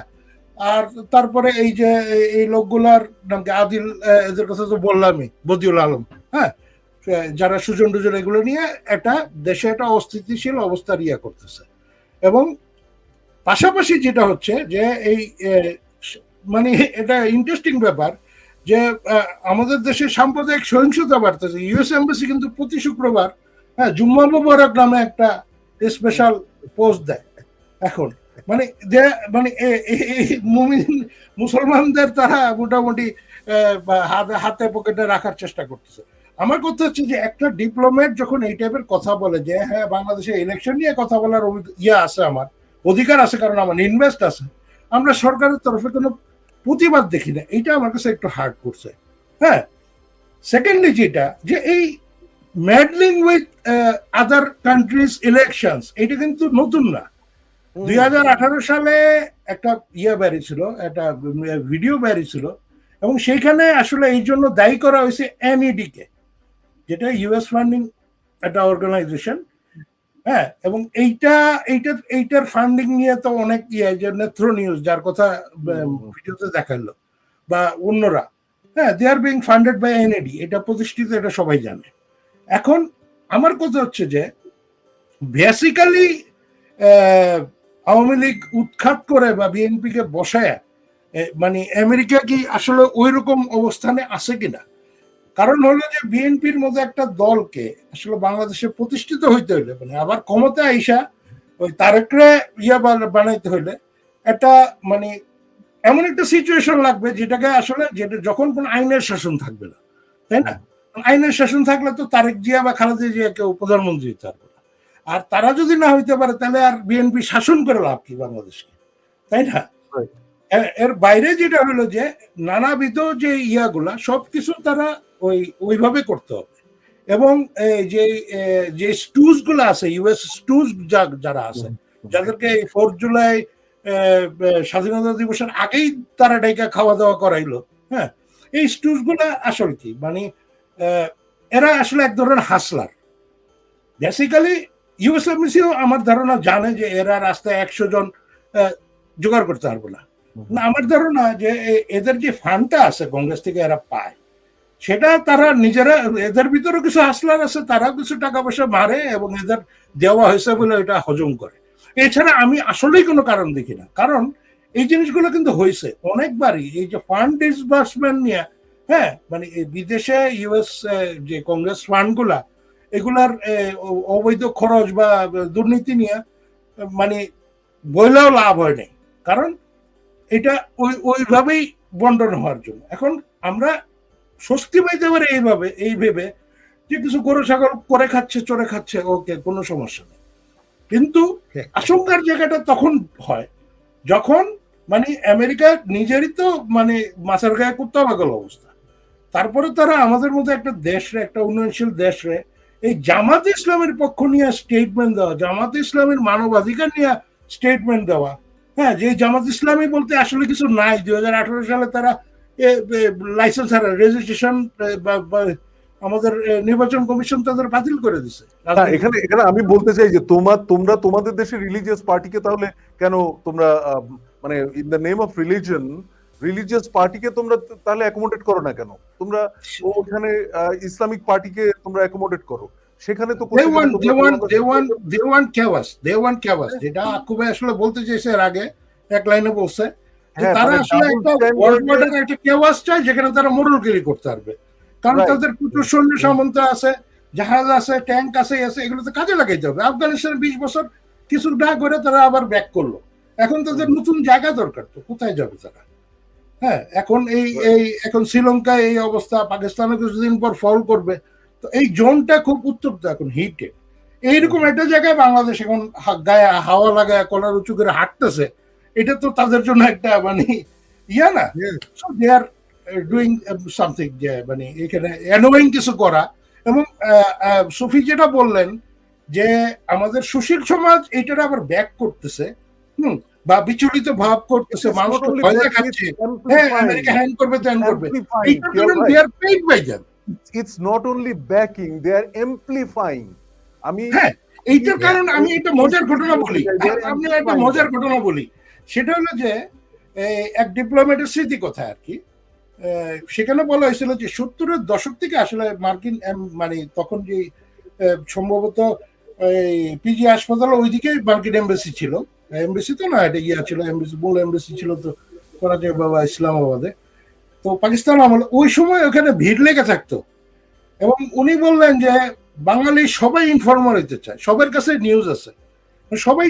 আর তারপরে এই যে এই লোকগুলার নামকে আদিল, এদের কথা তো বললামই, বদিউল আলম, হ্যাঁ, যারা সুজন টুজন এগুলো নিয়ে একটা দেশে একটা অস্থিতিশীল অবস্থার ইয়া করতেছে। এবং পাশাপাশি যেটা হচ্ছে যে এই মানে এটা ইন্টারেস্টিং ব্যাপার যে আমাদের দেশে সাম্প্রদায়িক সহিংসতা বাড়তেছে। ইউএস এম্বাসি কিন্তু প্রতি শুক্রবার, হ্যাঁ, জুম্মা মুবারক নামে একটা স্পেশাল পোস্ট দেয় এখন। মানে মুসলমানদের তারা মোটামুটি হাতে পকেটে রাখার চেষ্টা করতেছে। আমার কথা হচ্ছে যে একটা ডিপ্লোম্যাট যখন এই টাইপের কথা বলে যে হ্যাঁ বাংলাদেশে ইলেকশন নিয়ে কথা বলার আছে, আমার অধিকার আছে, কারণ আমার ইনভেস্ট আছে, আমরা সরকারের তরফে কোনো প্রতিবাদ দেখি না, এইটা আমার কাছে একটু হার্ড করছে। হ্যাঁ, সেকেন্ডলি যেটা যে এই ম্যাডলিং উইথ আদার কান্ট্রিজ ইলেকশনস, এটা কিন্তু নতুন না। 2018 সালে একটা বেরিয়েছিল, একটা ভিডিও বেরিয়েছিল, এবং সেইখানে আসলে এই জন্য দায়ী করা হয়েছে এনইডি কে, যেটা ইউএস ফান্ডিং একটা অর্গানাইজেশন। হ্যাঁ, এবং এইটার ফান্ডিং নিয়ে তো অনেক যে নেত্র নিউজ, যার কথা ভিডিওতে দেখালো, বা অন্যরা, হ্যাঁ, they are being funded by NED, এটা প্রতিষ্ঠিত, এটা সবাই জানে। এখন আমার কথা হচ্ছে যে বেসিক্যালি আওয়ামী লীগ উৎখাত করে বা বিএনপি কে বসায়, মানে আমেরিকা কি আসলে ওই রকম অবস্থানে আছে কিনা? কারণ হলো যে বিএনপির মতো একটা দলকে আসলে বাংলাদেশে প্রতিষ্ঠিত হইতে হইলে, মানে আবার ক্ষমতা আইসা ওই তারেকরে বানাইতে হইলে একটা মানে এমন একটা সিচুয়েশন লাগবে যেটাকে আসলে, যেটা যখন কোন আইনের শাসন থাকবে না, তাই না? আইনের শাসন থাকলে তো তারেক জিয়া বা খালেদা জিয়া কেউ প্রধানমন্ত্রী হতে পারবে না। আর তারা যদি না হইতে পারে তাহলে আর বিএনপি শাসন করে লাভ কি বাংলাদেশকে, তাই না? এর বাইরে যেটা হলো যে নানাবিধ যে ইয়াগুলা সবকিছু তারা ওইভাবে করতে হবে। এবং যে স্টুজ গুলো আছে, ইউএস স্টুজ যারা আছে, যাদেরকে 4 জুলাই স্বাধীনতা দিবসের আগেই তারা ডাইকা খাওয়া দাওয়া করাইলো, হ্যাঁ, এই স্টুজ গুলা আসলে কি মানে এরা আসলে এক ধরনের হাসলার। বেসিক্যালি ইউএস এমবিসিও আমার ধারণা জানে যে এরা রাস্তায় 100 জন জোগাড় করতে পারবো না। আমার ধারণা যে এদের যে ফান্ডটা আছে কংগ্রেস থেকে এরা পায়, সেটা তারা নিজেরা, এদের ভিতরে কিছু হাসলার আছে, তারা কিছু টাকা পয়সা মারে এবং এদের দেওয়া হয়েছে বলে এটা হজম করে। এছাড়া আমি আসলেই কোনো কারণ দেখি না, কারণ এই জিনিসগুলো কিন্তু হয়েছে অনেকবারই। এই যে ফান্ড ডিসবার্সমেন্ট নিয়ে, হ্যাঁ, মানে বিদেশে ইউএস যে কংগ্রেস ফান্ডগুলা, এগুলার অবৈধ খরচ বা দুর্নীতি নিয়ে মানে বইলেও লাভ হয় নাই, কারণ এটা ওইভাবেই বন্টন হওয়ার জন্য। এখন আমরা স্বস্তি পাইতে পারে এই ভেবে যে কিছু গরু ছাগল করে খাচ্ছে, চড়ে খাচ্ছে, ওকে, কোনো সমস্যা নেই। কিন্তু আশঙ্কার জায়গাটা তখন হয় যখন মানে আমেরিকা নিজেরই তো মানে মাছের গায়ে কুত্তা পাগল অবস্থা, তারপরে তারা আমাদের মতো একটা দেশরে, একটা উন্নয়নশীল দেশরে এই জামাত ইসলামের পক্ষ নিয়ে স্টেটমেন্ট দেওয়া, জামাত ইসলামের মানবাধিকার নিয়ে স্টেটমেন্ট দেওয়া, হ্যাঁ, যে জামাত ইসলামী বলতে আসলে কিছু নাই। 2018 সালে তারা লাইসেন্স হারা, রেজিস্ট্রেশন আমাদের নির্বাচন কমিশন তাদের বাতিল করে দিছে। এখানে আমি বলতে চাই যে তোমরা তোমাদের দেশে রিলিজিয়াস পার্টিকে তাহলে কেন তোমরা মানে in the name of religious পার্টিকে তোমরা তাহলে অ্যাকোমোডেট করো না কেন? তোমরা ওখানে ইসলামিক পার্টিকে তোমরা অ্যাকোমোডেট করো, সেখানে তো যেটা খুবই আসলে বলতে চাইছে এর আগে এক লাইনে বলছে তারা আসলে একটা কেওয়াস চায় যেখানে তারা মোড়লগিরি করতে পারবে, কারণ তাদের প্রচুর সৈন্য সামন্ত আছে, জাহাজ আছে, ট্যাঙ্ক আছে, এগুলোতে কাজে লাগাইতে হবে। আফগানিস্তান 20 বছর কিছু না করে তারা আবার ব্যাক করলো, এখন তাদের নতুন জায়গা দরকার, তো কোথায় যাবে তারা? হ্যাঁ, এখন এখন শ্রীলঙ্কায় এই অবস্থা, পাকিস্তানে কিছুদিন পর ফল করবে, তো এই জোনটা খুব উত্তপ্ত, এখন হিটেড। এইরকম একটা জায়গায় বাংলাদেশ এখন গায়ে হাওয়া লাগায় কলার উঁচু করে হাঁটতেছে, এটা তো তাদের জন্য একটা মানে ইয়া না, so they are doing something, যে মানে এখানে অ্যানোয়িং কিছু করা। এবং সুফি যেটা বললেন যে আমাদের সুশীল সমাজ এইটা আবার ব্যাক করতেছে, বা বিচলিত ভাব করতেছে, মানুষ ভয় দেখাচ্ছে, হ্যাঁ, আমেরিকা হ্যান্ড করবে, ত্যান করবে, এইটার জন্য they are paid by them. It's not only backing, they are amplifying. হ্যাঁ, এইটার কারণ আমি একটা মজার ঘটনা বলি, আপনি একটা মজার ঘটনা বলি, সেটা হলো যে এক ডিপ্লোম্যাটের স্মৃতি কথা আর কি। সেখানে বলা হয়েছিল যে 70-এর দশক থেকে আসলে মার্কিন মানে তখন যে সম্ভবত পিজি হাসপাতাল ওইদিকে মার্কিন এমবেসি ছিল, এমবেসি তো না, এটা ইয়া ছিল, এমবেসি, মূল এমবেসি ছিল তো করাচি বাবা ইসলামাবাদে। তো পাকিস্তান আমলে ওই সময় ওখানে ভিড় লেগে থাকতো, এবং উনি বললেন যে বাঙালি সবাই ইনফরমার হইতে চায়, সবার কাছে নিউজ আছে, সবাই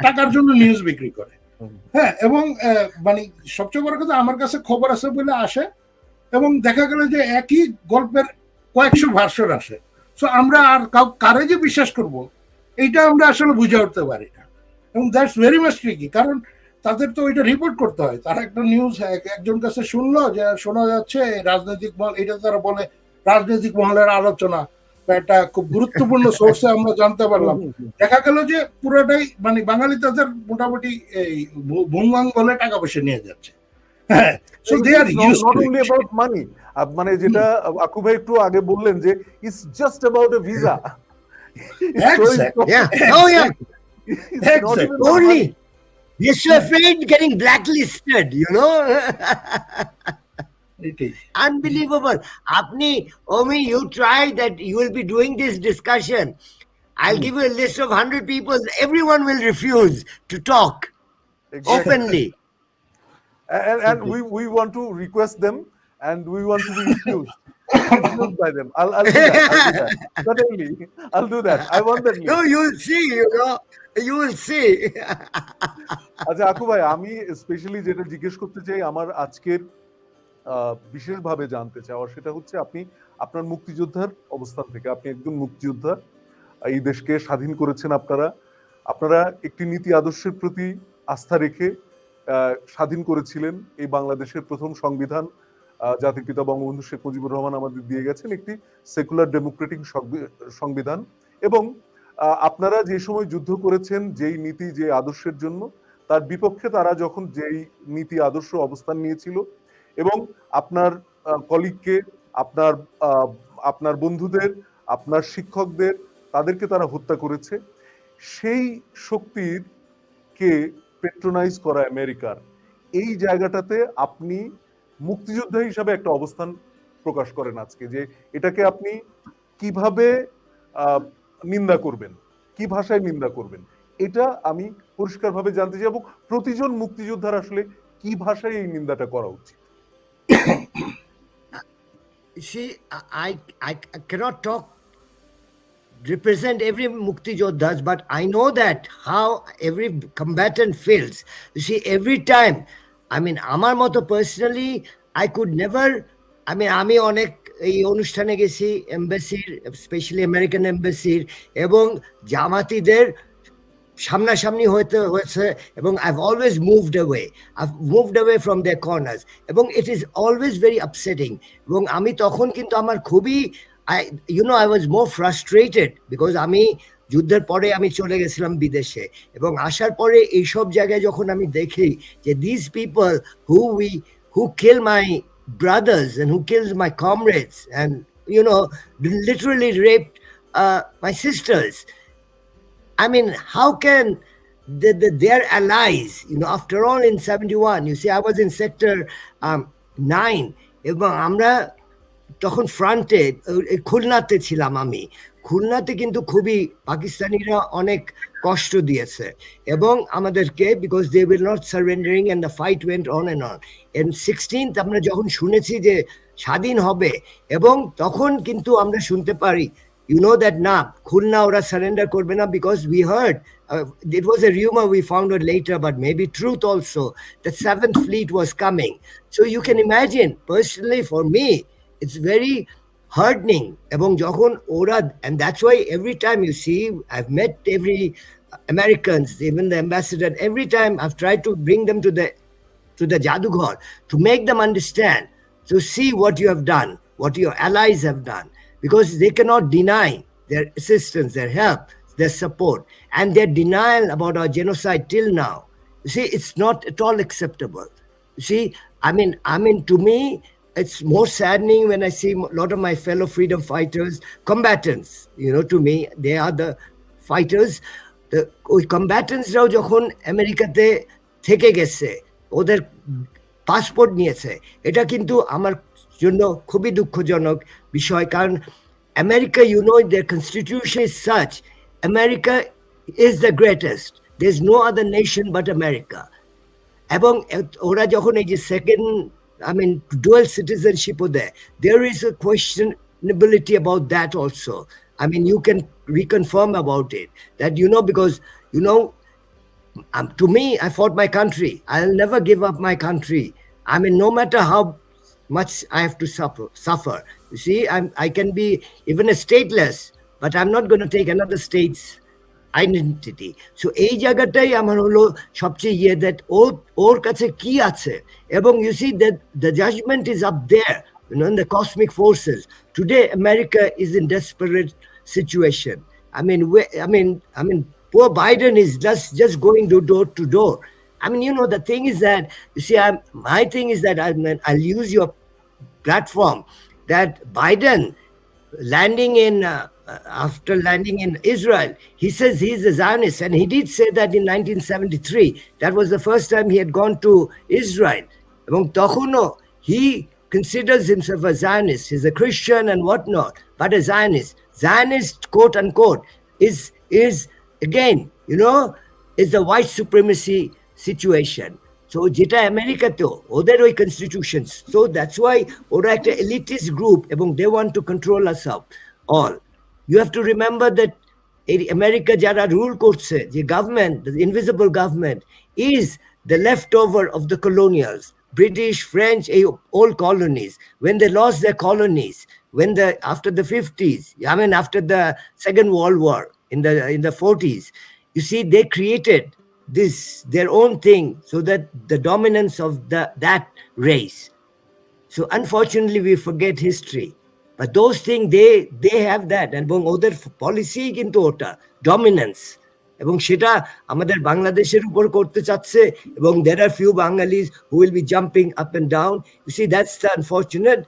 টাকার জন্য নিউজ বিক্রি করে, হ্যাঁ, এবং মানে সবচেয়ে বড় কথা আমার কাছে খবর আছে বলে আসে, এবং দেখা গেল যে একই গল্পের কয়েকশো ভার্সন আসে। সো আমরা আর কারে যে বিশ্বাস করব এইটা আমরা আসলে বুঝে উঠতে পারি না, এবং দ্যাটস ভেরি মাচ ট্রিকি, কারণ তাদের তো ওইটা রিপোর্ট করতে হয়। তারা একটা নিউজ একজন কাছে শুনলো যে শোনা যাচ্ছে রাজনৈতিক মহল, এটা তারা বলে রাজনৈতিক মহলের আলোচনা, একটা খুব গুরুত্বপূর্ণ সোর্সে আমরা জানতে পারলাম, দেখা গেল যে পুরোটাই মানে বাঙালি তাদের মোটামুটি এই ভুংবাং বলে টাকা পয়সা নিয়ে যাচ্ছে। হ্যাঁ, so they are used to it. মানে যেটা আকু ভাই একটু আগে বললেন যে it's just about a visa. Only they're so afraid getting blacklisted, you know. Unbelievable. Omi, you try that, you will be doing this discussion. I'll give you a list of 100 people. Everyone will refuse to talk openly. And we want to request them, and we want to be refused by them. I'll do that. Certainly, I'll do that. I want that. No, you'll see, you will see. আচ্ছা আকু ভাই, আমি স্পেশালি যেটা জিজ্ঞেস করতে চাই, আমার আজকের বিশেষভাবে জানতে চাওয়া সেটা হচ্ছে আপনি আপনার মুক্তিযোদ্ধার অবস্থান থেকে, আপনি একজন মুক্তিযোদ্ধা, এই দেশকে স্বাধীন করেছেন আপনারা। আপনারা একটি নীতি আদর্শের প্রতি আস্থা রেখে স্বাধীন করেছিলেন এই বাংলাদেশের প্রথম সংবিধান। জাতির পিতা বঙ্গবন্ধু শেখ মুজিবুর রহমান আমাদের দিয়ে গেছেন একটি সেকুলার ডেমোক্রেটিক সংবিধান। এবং আপনারা যে সময় যুদ্ধ করেছেন যেই নীতি যে আদর্শের জন্য, তার বিপক্ষে তারা যখন যেই নীতি আদর্শ অবস্থান নিয়েছিল এবং আপনার কলিগকে, আপনার আপনার বন্ধুদের, আপনার শিক্ষকদের, তাদেরকে তারা হত্যা করেছে, সেই শক্তির কে পেট্রোনাইজ করা আমেরিকার এই জায়গাটাতে আপনি মুক্তিযোদ্ধা হিসাবে একটা অবস্থান প্রকাশ করেন আজকে, যে এটাকে আপনি কিভাবে নিন্দা করবেন, কি ভাষায় নিন্দা করবেন, এটা আমি পরিষ্কারভাবে জানতে চাই, এবং প্রতিজন মুক্তিযোদ্ধার আসলে কি ভাষায় এই নিন্দাটা করা উচিত। See, I cannot represent every Mukti Jodhas, but I know that how every combatant feels. You see, every time, I mean, আমার মতো personally, I could never, I mean, আমি অনেক এই অনুষ্ঠানে গেছি এমবাসির, স্পেশালি আমেরিকান এমবাসির, এবং জামাতিদের সামনাসামনি হয়েছে, এবং I've always moved away from their corners, এবং it is always very upsetting, এবং আমি তখন কিন্তু আমার খুবই I was more frustrated because আমি যুদ্ধের পরে আমি চলে গেছিলাম বিদেশে, এবং আসার পরে এইসব জায়গায় যখন আমি দেখি যে these people who kill my brothers and who kills my comrades and literally raped my sisters. I mean, how can their allies, after all in 71, you see, I was in sector 9, এবং আমরা তখন ফ্রন্টে খুলনাতে ছিলাম, আমি খুলনাতে কিন্তু খুবই পাকিস্তানিরা অনেক কষ্ট দিয়েছে এবং আমাদেরকে, because they will not surrendering and the fight went on and on. And 16th আমরা যখন শুনেছি যে স্বাধীন হবে, এবং তখন কিন্তু আমরা শুনতে পারি that না, খুলনা ওরা সারেন্ডার করবে না, because we heard it was a rumor, we found out later, but maybe truth also, that 7th Fleet was coming. So you can imagine, personally for me, it's very heartening. এবং যখন ওরা, and that's why every time you see, I've met every Americans, even the ambassador, every time I've tried to bring them to the Jadughar to make them understand, to see what you have done, what your allies have done, because they cannot deny their assistance, their help, their support, and their denial about our genocide till now. You see, it's not at all acceptable. You see, I mean, to me, it's more saddening when I see a lot of my fellow freedom fighters, combatants, to me, they are the fighters. The combatants রাও যখন আমেরিকাতে থেকে গেছে, ওদের পাসপোর্ট নিয়েছে, এটা কিন্তু আমার জন্য খুবই দুঃখজনক বিষয়, কারণ America, their constitution is such, America is the greatest, there's no other nation but America. এবং ওরা যখন এই যে সেকেন্ড, dual citizenship ওদের, there is a questionability about that also. You can reconfirm about it, that because to me, I fought my country, I'll never give up my country. No matter how much I have to suffer. You see, I can be even a stateless, but I'm not going to take another state's identity. So এই জায়গাটাই আমার হলো সবচেয়ে that ওর কাছে কি আছে, এবং you see that the judgment is up there, in the cosmic forces. Today America is in desperate situation. Poor Biden is just going door to door. The thing is that, you see, my thing is that I'll use your platform, that Biden landing in, after landing in Israel, he says he's a Zionist, and he did say that in 1973. That was the first time he had gone to Israel. এবং তখনও he considers himself a Zionist. He's a Christian and whatnot, but a Zionist. Zionist, quote unquote, is again, is the white supremacy situation. So যেটা আমেরিকাতেও ওদের ওই কনস্টিটিউশনস, so that's why ওরা একটা elitist group, এবং they want to control us all. You have to remember that America যারা রুল করছে, যে government, the invisible government, is the leftover of the colonials. British, French, old colonies, when they lost their colonies, after the 50s, I mean after the Second World War in the 40s, you see they created their own thing so that the dominance of that race. So unfortunately we forget history, but those things they have that, এবং ওদের পলিসি কিন্তু ওটা ডমিনেন্স, এবং সেটা আমাদের বাংলাদেশের উপর করতে চাচ্ছে, এবং there are few Bengalis who will be jumping up and down. You see, that's the unfortunate,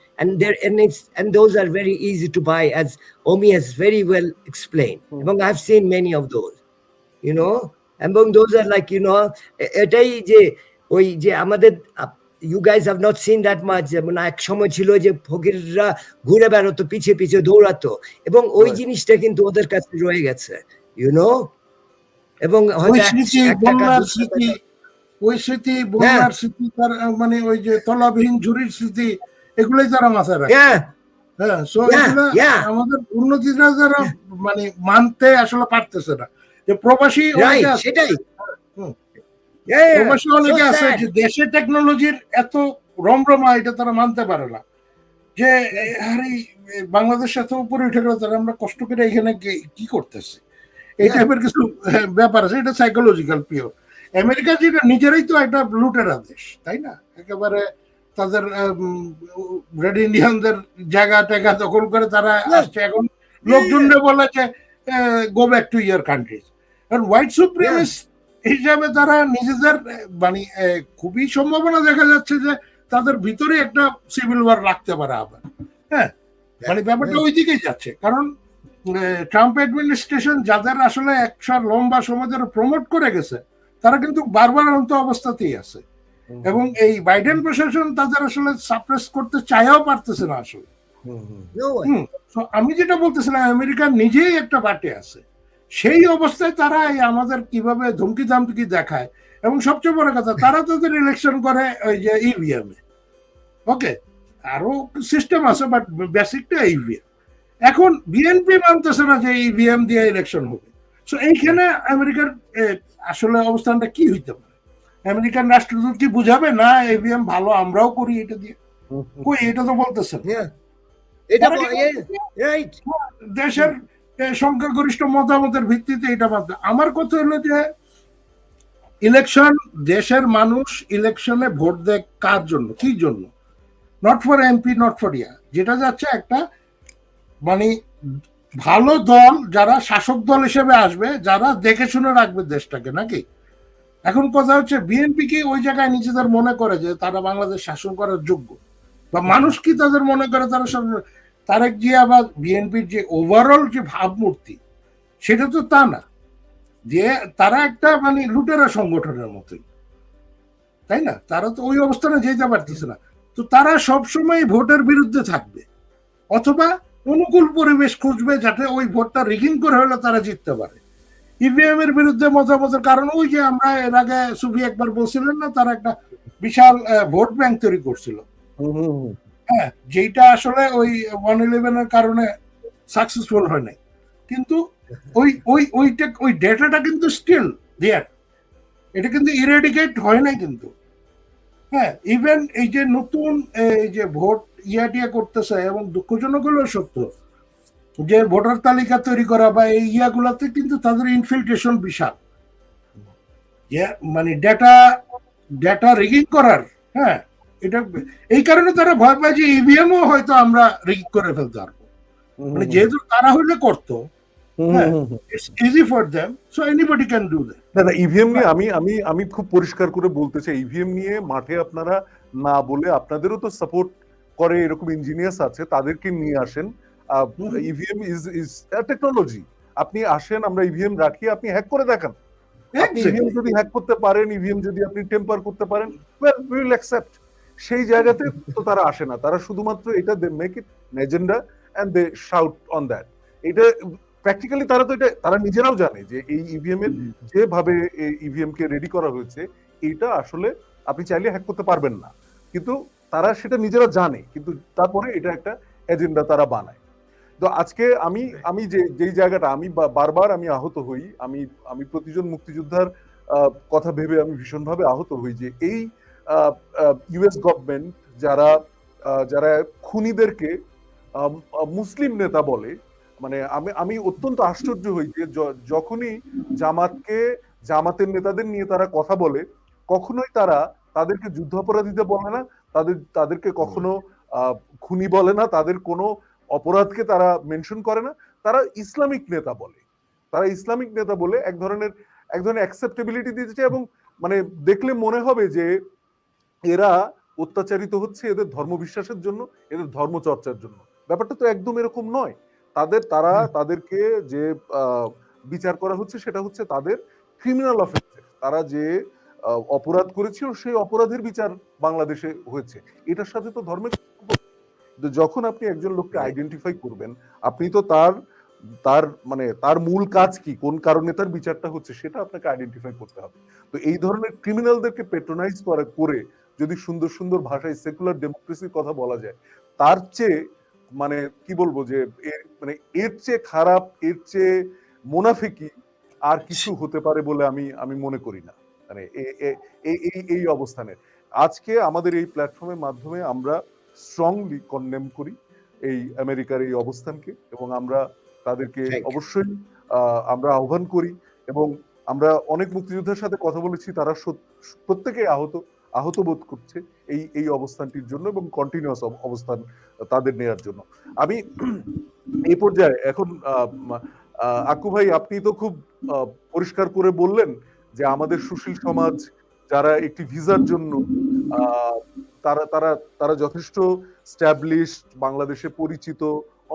and those are very easy to buy, as Omi has very well explained, এবং I've seen many of those, you know, এবং those are like, you know, এটাই যে ওই যে আমাদের you guys have not seen that much, যেমন এক সময় ছিল যে ফকিররা ঘুরে বেড়াতো, পিছে পিছে দৌড়াতো, এবং ওই জিনিসটা কিন্তু ওদের কাছে রয়ে গেছে, you know, এবং ওই স্মৃতি বন্যার স্মৃতি তার মানে ওই যে তলাবিহীন ঝুড়ির স্মৃতি, এগুলোই তারা মাথায় রাখে। হ্যাঁ, সো এগুলো আমাদের উন্নতিটা যারা মানে মানতে আসলে পারতেছে না, যে প্রবাসী সেটাই প্রবাসী অনেকে আছে যে দেশের টেকনোলজির এত রমরমা, এটা তারা মানতে পারে না, যে আরে বাংলাদেশ এত উপরে উঠে গেল, তারা আমরা কষ্ট করে এখানে কি করতেছি, এই টাইপের কিছু ব্যাপার আছে। এটা সাইকোলজিক্যাল পিওর। আমেরিকা যেটা নিজেরাই তো একটা লুটেরা দেশ, তাই না? একেবারে তাদের রেড ইন্ডিয়ানদের জায়গা টায়গা দখল করে তারা আসছে। এখন লোকজনরা বলে যে go back to year countries. কারণ হোয়াইট সুপ্রিমিস্ট হিসাবে তারা নিজেদের মানে খুবই সম্ভাবনা দেখা যাচ্ছে যে তাদের ভিতরে একটা সিভিল ওয়ার রাখতে পারে আবার। হ্যাঁ, মানে ব্যাপারটা ওই দিকেই যাচ্ছে। কারণ ট্রাম্প অ্যাডমিনিস্ট্রেশন যাদের আসলে একটা লম্বা সময় ধরে প্রমোট করে গেছে, তারা কিন্তু বারবার অন্ত অবস্থাতেই আছে, এবং এই বাইডেন প্রশাসন তাদের আসলে সাপ্রেস করতে চাইও পারতেছে না আসলে। আমি যেটা বলতেছিলাম, আমেরিকা নিজেই একটা বাটে আছে, সেই অবস্থায় তারা এই আমাদের কিভাবে ধমকি ধামকি দেখায়, এবং সবচেয়ে বড় কথা তারা তাদের ইলেকশন করে ওই যে ইভিএম এ। ওকে, আরো সিস্টেম আছে, বাট বেসিকটা ইভিএম। এখন বিএনপি মানতেছে না যে ইভিএম দিয়ে ইলেকশন হবে। সো এইখানে আমেরিকার আসলে অবস্থানটা কি হইতে পারে? আমেরিকান রাষ্ট্রদূত কি বুঝাবে না ইভিএম ভালো, আমরাও করি এটা দিয়ে? কই, এটা তো বলতেছে দেশের সংখ্যাগরিষ্ঠ মতামতের ভিত্তিতে এটা মানতে। আমার কথা হলো যে ইলেকশন, দেশের মানুষ ইলেকশনে ভোট দেয় কার জন্য, কি জন্য? Not for MP, not for yeah, যেটা যাচ্ছে একটা মানে ভালো দল, যারা শাসক দল হিসেবে আসবে, যারা দেখে শুনে রাখবে দেশটাকে, নাকি? এখন কথা হচ্ছে বিএনপি কি ওই জায়গায় নিজেদের মনে করে যে তারা বাংলাদেশ শাসন করার যোগ্য, বা মানুষ কি তাদের মনে করে তারা তারেক জিয়া বা বিএনপির যে ওভারঅল যে ভাবমূর্তি, সেটা তো তা না, যে তারা একটা মানে লুটেরা সংগঠনের মতোই, তাই না? তারা তো ওই অবস্থানে যেতে পারতেছে না। তো তারা সবসময় ভোটের বিরুদ্ধে থাকবে, অথবা অনুকূল পরিবেশ খুঁজবে যাতে ওই ভোটটা রিগিং করে হলে তারা জিততে পারে। ইভিএম এর বিরুদ্ধে মতামতের কারণ ওই যে আমরা এর আগে সুফি একবার বলছিলেন না, তারা একটা বিশাল ভোট ব্যাংক তৈরি করছিল, হ্যাঁ, যেটা আসলে ওই 111 এর কারণে সাকসেসফুল হয় নাই, কিন্তু ওই ডেটাটা কিন্তু স্টিল দেয়ার, এটা কিন্তু ইরেডিকেট হয় নাই কিন্তু। হ্যাঁ, ইভেন এই যে নতুন এই যে ভোট টিয়া করতেছে, এবং দুঃখজনক হলেও সত্য যে ভোটার তালিকা তৈরি করা বা এই ইয়াগুলাতে কিন্তু তাদের ইনফিল্ট্রেশন বিশাল, মানে ডেটা রিগিং করার। হ্যাঁ, এটা এই কারণে তারা ভয় পায় যে ইভিএমও হয়তো আমরা রিগ করে ফেলতে পারবো, মানে যেহেতু তারা হইলে করতো, easy for them, so anybody can do that. না, ইভিএম নিয়ে আমি খুব পরিষ্কার করে বলতে চাই, ইভিএম নিয়ে মাঠে আপনারা না বলে, আপনাদেরও তো সাপোর্ট করে এরকম ইঞ্জিনিয়ার্স আছে, তাদেরকে নিয়ে আসেন। ইভিএম ইজ টেকনোলজি, আপনি আসেন, আমরা ইভিএম রাখি, আপনি হ্যাক করে দেখান। আপনি ইভিএম যদি হ্যাক করতে পারেন, ইভিএম যদি আপনি টেম্পার করতে পারেন, ওয়েল উই উইল অ্যাকসেপ্ট। সেই জায়গাতে তো তারা আসে না, তারা শুধুমাত্র এটা they make it agenda and they shout on that. এটা প্র্যাকটিক্যালি তারা তো এটা তারা নিজেরাও জানে যে এই ইভিএম এর যেভাবে ইভিএম কে রেডি করা হয়েছে, এটা আসলে আপনি চাইলে হ্যাক করতে পারবেন না, কিন্তু তারা সেটা নিজেরা জানে, কিন্তু তারপরে এটা একটা এজেন্ডা তারা বানায়। তো আজকে আমি যেই জায়গাটা আমি বারবার আমি আহত হই, আমি প্রতিজন মুক্তিযোদ্ধার কথা ভেবে আমি ভীষণভাবে আহত হই যে এই ইউএস গভর্নমেন্ট যারা যারা খুনিদেরকে মুসলিম নেতা বলে, মানে আমি আমি অত্যন্ত আশ্চর্য হই যে যখনই জামাতের নেতাদের নিয়ে তারা কথা বলে, কখনোই তারা তাদেরকে যুদ্ধাপরাধীতে বলে না, তাদেরকে কখনো খুনি বলে না, তাদের কোনো অপরাধকে তারা মেনশন করে না, তারা ইসলামিক নেতা বলে। তারা ইসলামিক নেতা বলে এক ধরনের অ্যাকসেপ্টেবিলিটি দিয়েছে, এবং মানে দেখলে মনে হবে যে এরা অত্যাচারিত হচ্ছে এদের ধর্মবিশ্বাসের জন্য, এদের ধর্মচর্চার জন্য। ব্যাপারটা তো একদম এরকম নয়। তাদেরকে যে বিচার করা হচ্ছে সেটা হচ্ছে তাদের ক্রিমিনাল অফেন্সের, তারা যে অপরাধ করেছিল সেই অপরাধের বিচার বাংলাদেশে হয়েছে। এটার সাথে তো ধর্মের যখন আপনি একজন লোককে আইডেন্টিফাই করবেন, আপনি তো তার মূল কাজ কি, কোন কারণে তার বিচারটা হচ্ছে সেটা আপনাকে আইডেন্টিফাই করতে হবে। তো এই ধরনের ক্রিমিনালদেরকে পেট্রোনাইজ করে যদি সুন্দর সুন্দর ভাষায় সেকুলার ডেমোক্রেসির কথা বলা যায়, তার চেয়ে মানে কি বলবো যে এর চেয়ে খারাপ, এর চেয়ে মুনাফিকি আর কিছু হতে পারে বলে আমি মনে করি না। মানে এই অবস্থানে আজকে আমাদের এই প্ল্যাটফর্মের মাধ্যমে আমরা স্ট্রংলি কন্ডেম করি এই আমেরিকার এই অবস্থানকে, এবং আমরা তাদেরকে অবশ্যই আমরা আহ্বান করি, এবং আমরা অনেক মুক্তিযোদ্ধার সাথে কথা বলেছি, তারা প্রত্যেকেই আহত বোধ করছে এই অবস্থানটির জন্য, এবং কন্টিনিউয়াস অবস্থান তাদের নেয়ার জন্য। আমি এই পর্যায়ে এখন আকু ভাই, আপনি তো খুব পরিষ্কার করে বললেন যে আমাদের সুশীল সমাজ যারা একটি ভিসার জন্য তারা তারা তারা যথেষ্ট স্ট্যাবলিশড, বাংলাদেশে পরিচিত,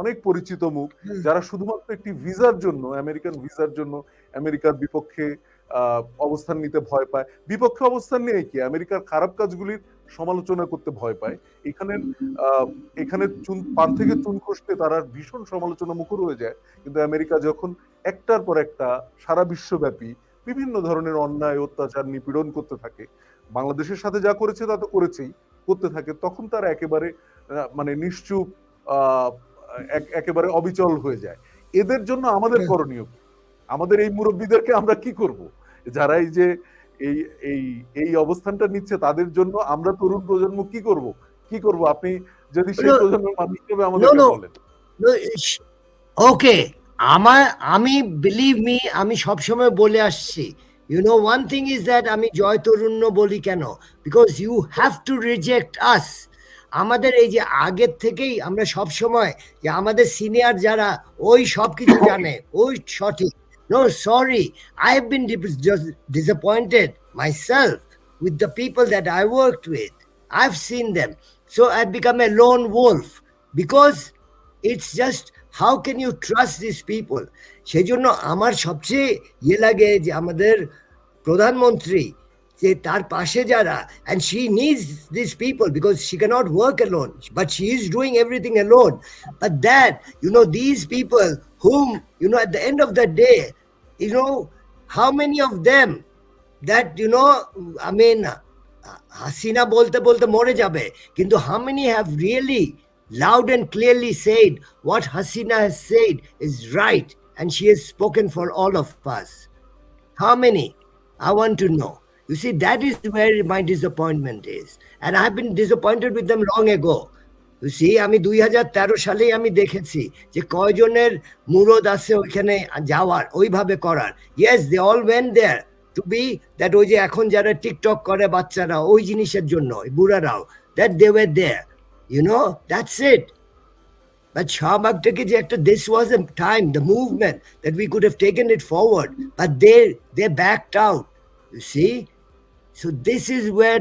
অনেক পরিচিত মুখ, যারা শুধুমাত্র একটি ভিসার জন্য, আমেরিকান ভিসার জন্য আমেরিকার বিপক্ষে অবস্থান নিতে ভয় পায়। বিপক্ষে অবস্থান নিয়ে কি, আমেরিকার খারাপ কাজগুলির সমালোচনা করতে ভয় পায়। এখানে পান থেকে চুন খসতে তারা ভীষণ সমালোচনা মুখর হয়ে যায়, কিন্তু আমেরিকা যখন একটার পর একটা সারা বিশ্বব্যাপী বিভিন্ন ধরনের অন্যায়, অত্যাচার, নিপীড়ন করতে থাকে, বাংলাদেশের সাথে যা করেছে তা তো করেছেই, করতে থাকে, তখন তারা একেবারে মানে নিশ্চুপ, একেবারে অবিচল হয়ে যায়। এদের জন্য আমাদের করণীয়, আমাদের এই মুরব্বীদেরকে আমরা কি করব, যারা এই যে এই অবস্থানটা নিচ্ছে, তাদের জন্য আমরা তরুণ প্রজন্ম কি করব? আপনি যদি সেই প্রজন্মের মানুষ হিসেবে আমাদেরকে বলেন। ওকে, আমি বিলিভ মি, আমি সবসময় বলে আসছি, you know, one thing is that আমি জয় তরুণ্য বলি কেন, because you have to reject us. আমাদের এই যে আগের থেকেই আমরা সব সময় যে আমাদের সিনিয়র যারা ওই সব কিছু জানে, ওই সঠিক, no sorry, I have been just disappointed myself with the people that I worked with. I've seen them, so I've become a lone wolf, because it's just how can you trust these people? সেই জন্য আমার সবচেয়ে লাগে যে আমাদের প্রধানমন্ত্রী যে তার পাশে যারা, and she needs these people because she cannot work alone, but she is doing everything alone. But that, you know, these people whom, you know, at the end of the day, you know, how many of them that, you know, I mean, Hasina বলতে বলতে মরে যাবে, কিন্তু how many have really loud and clearly said what Hasina has said is right, and she has spoken for all of us? How many? I want to know. You see, that is where my disappointment is, and I've been disappointed with them long ago. You see, আমি 2013 সালেই আমি দেখেছি যে কয়জনের মুরদ আছে ওইখানে যাওয়ার, ওইভাবে করার। Yes, they all went there to be that, ওই যে এখন যারা টিকটক করে বাচ্চারা, ওই জিনিসের জন্য বুড়ারাও, that they were there, you know, that's it. But Shahbagtake je ekta, this was a time, the movement, that we could have taken it forward, but they backed out, you see. So this is where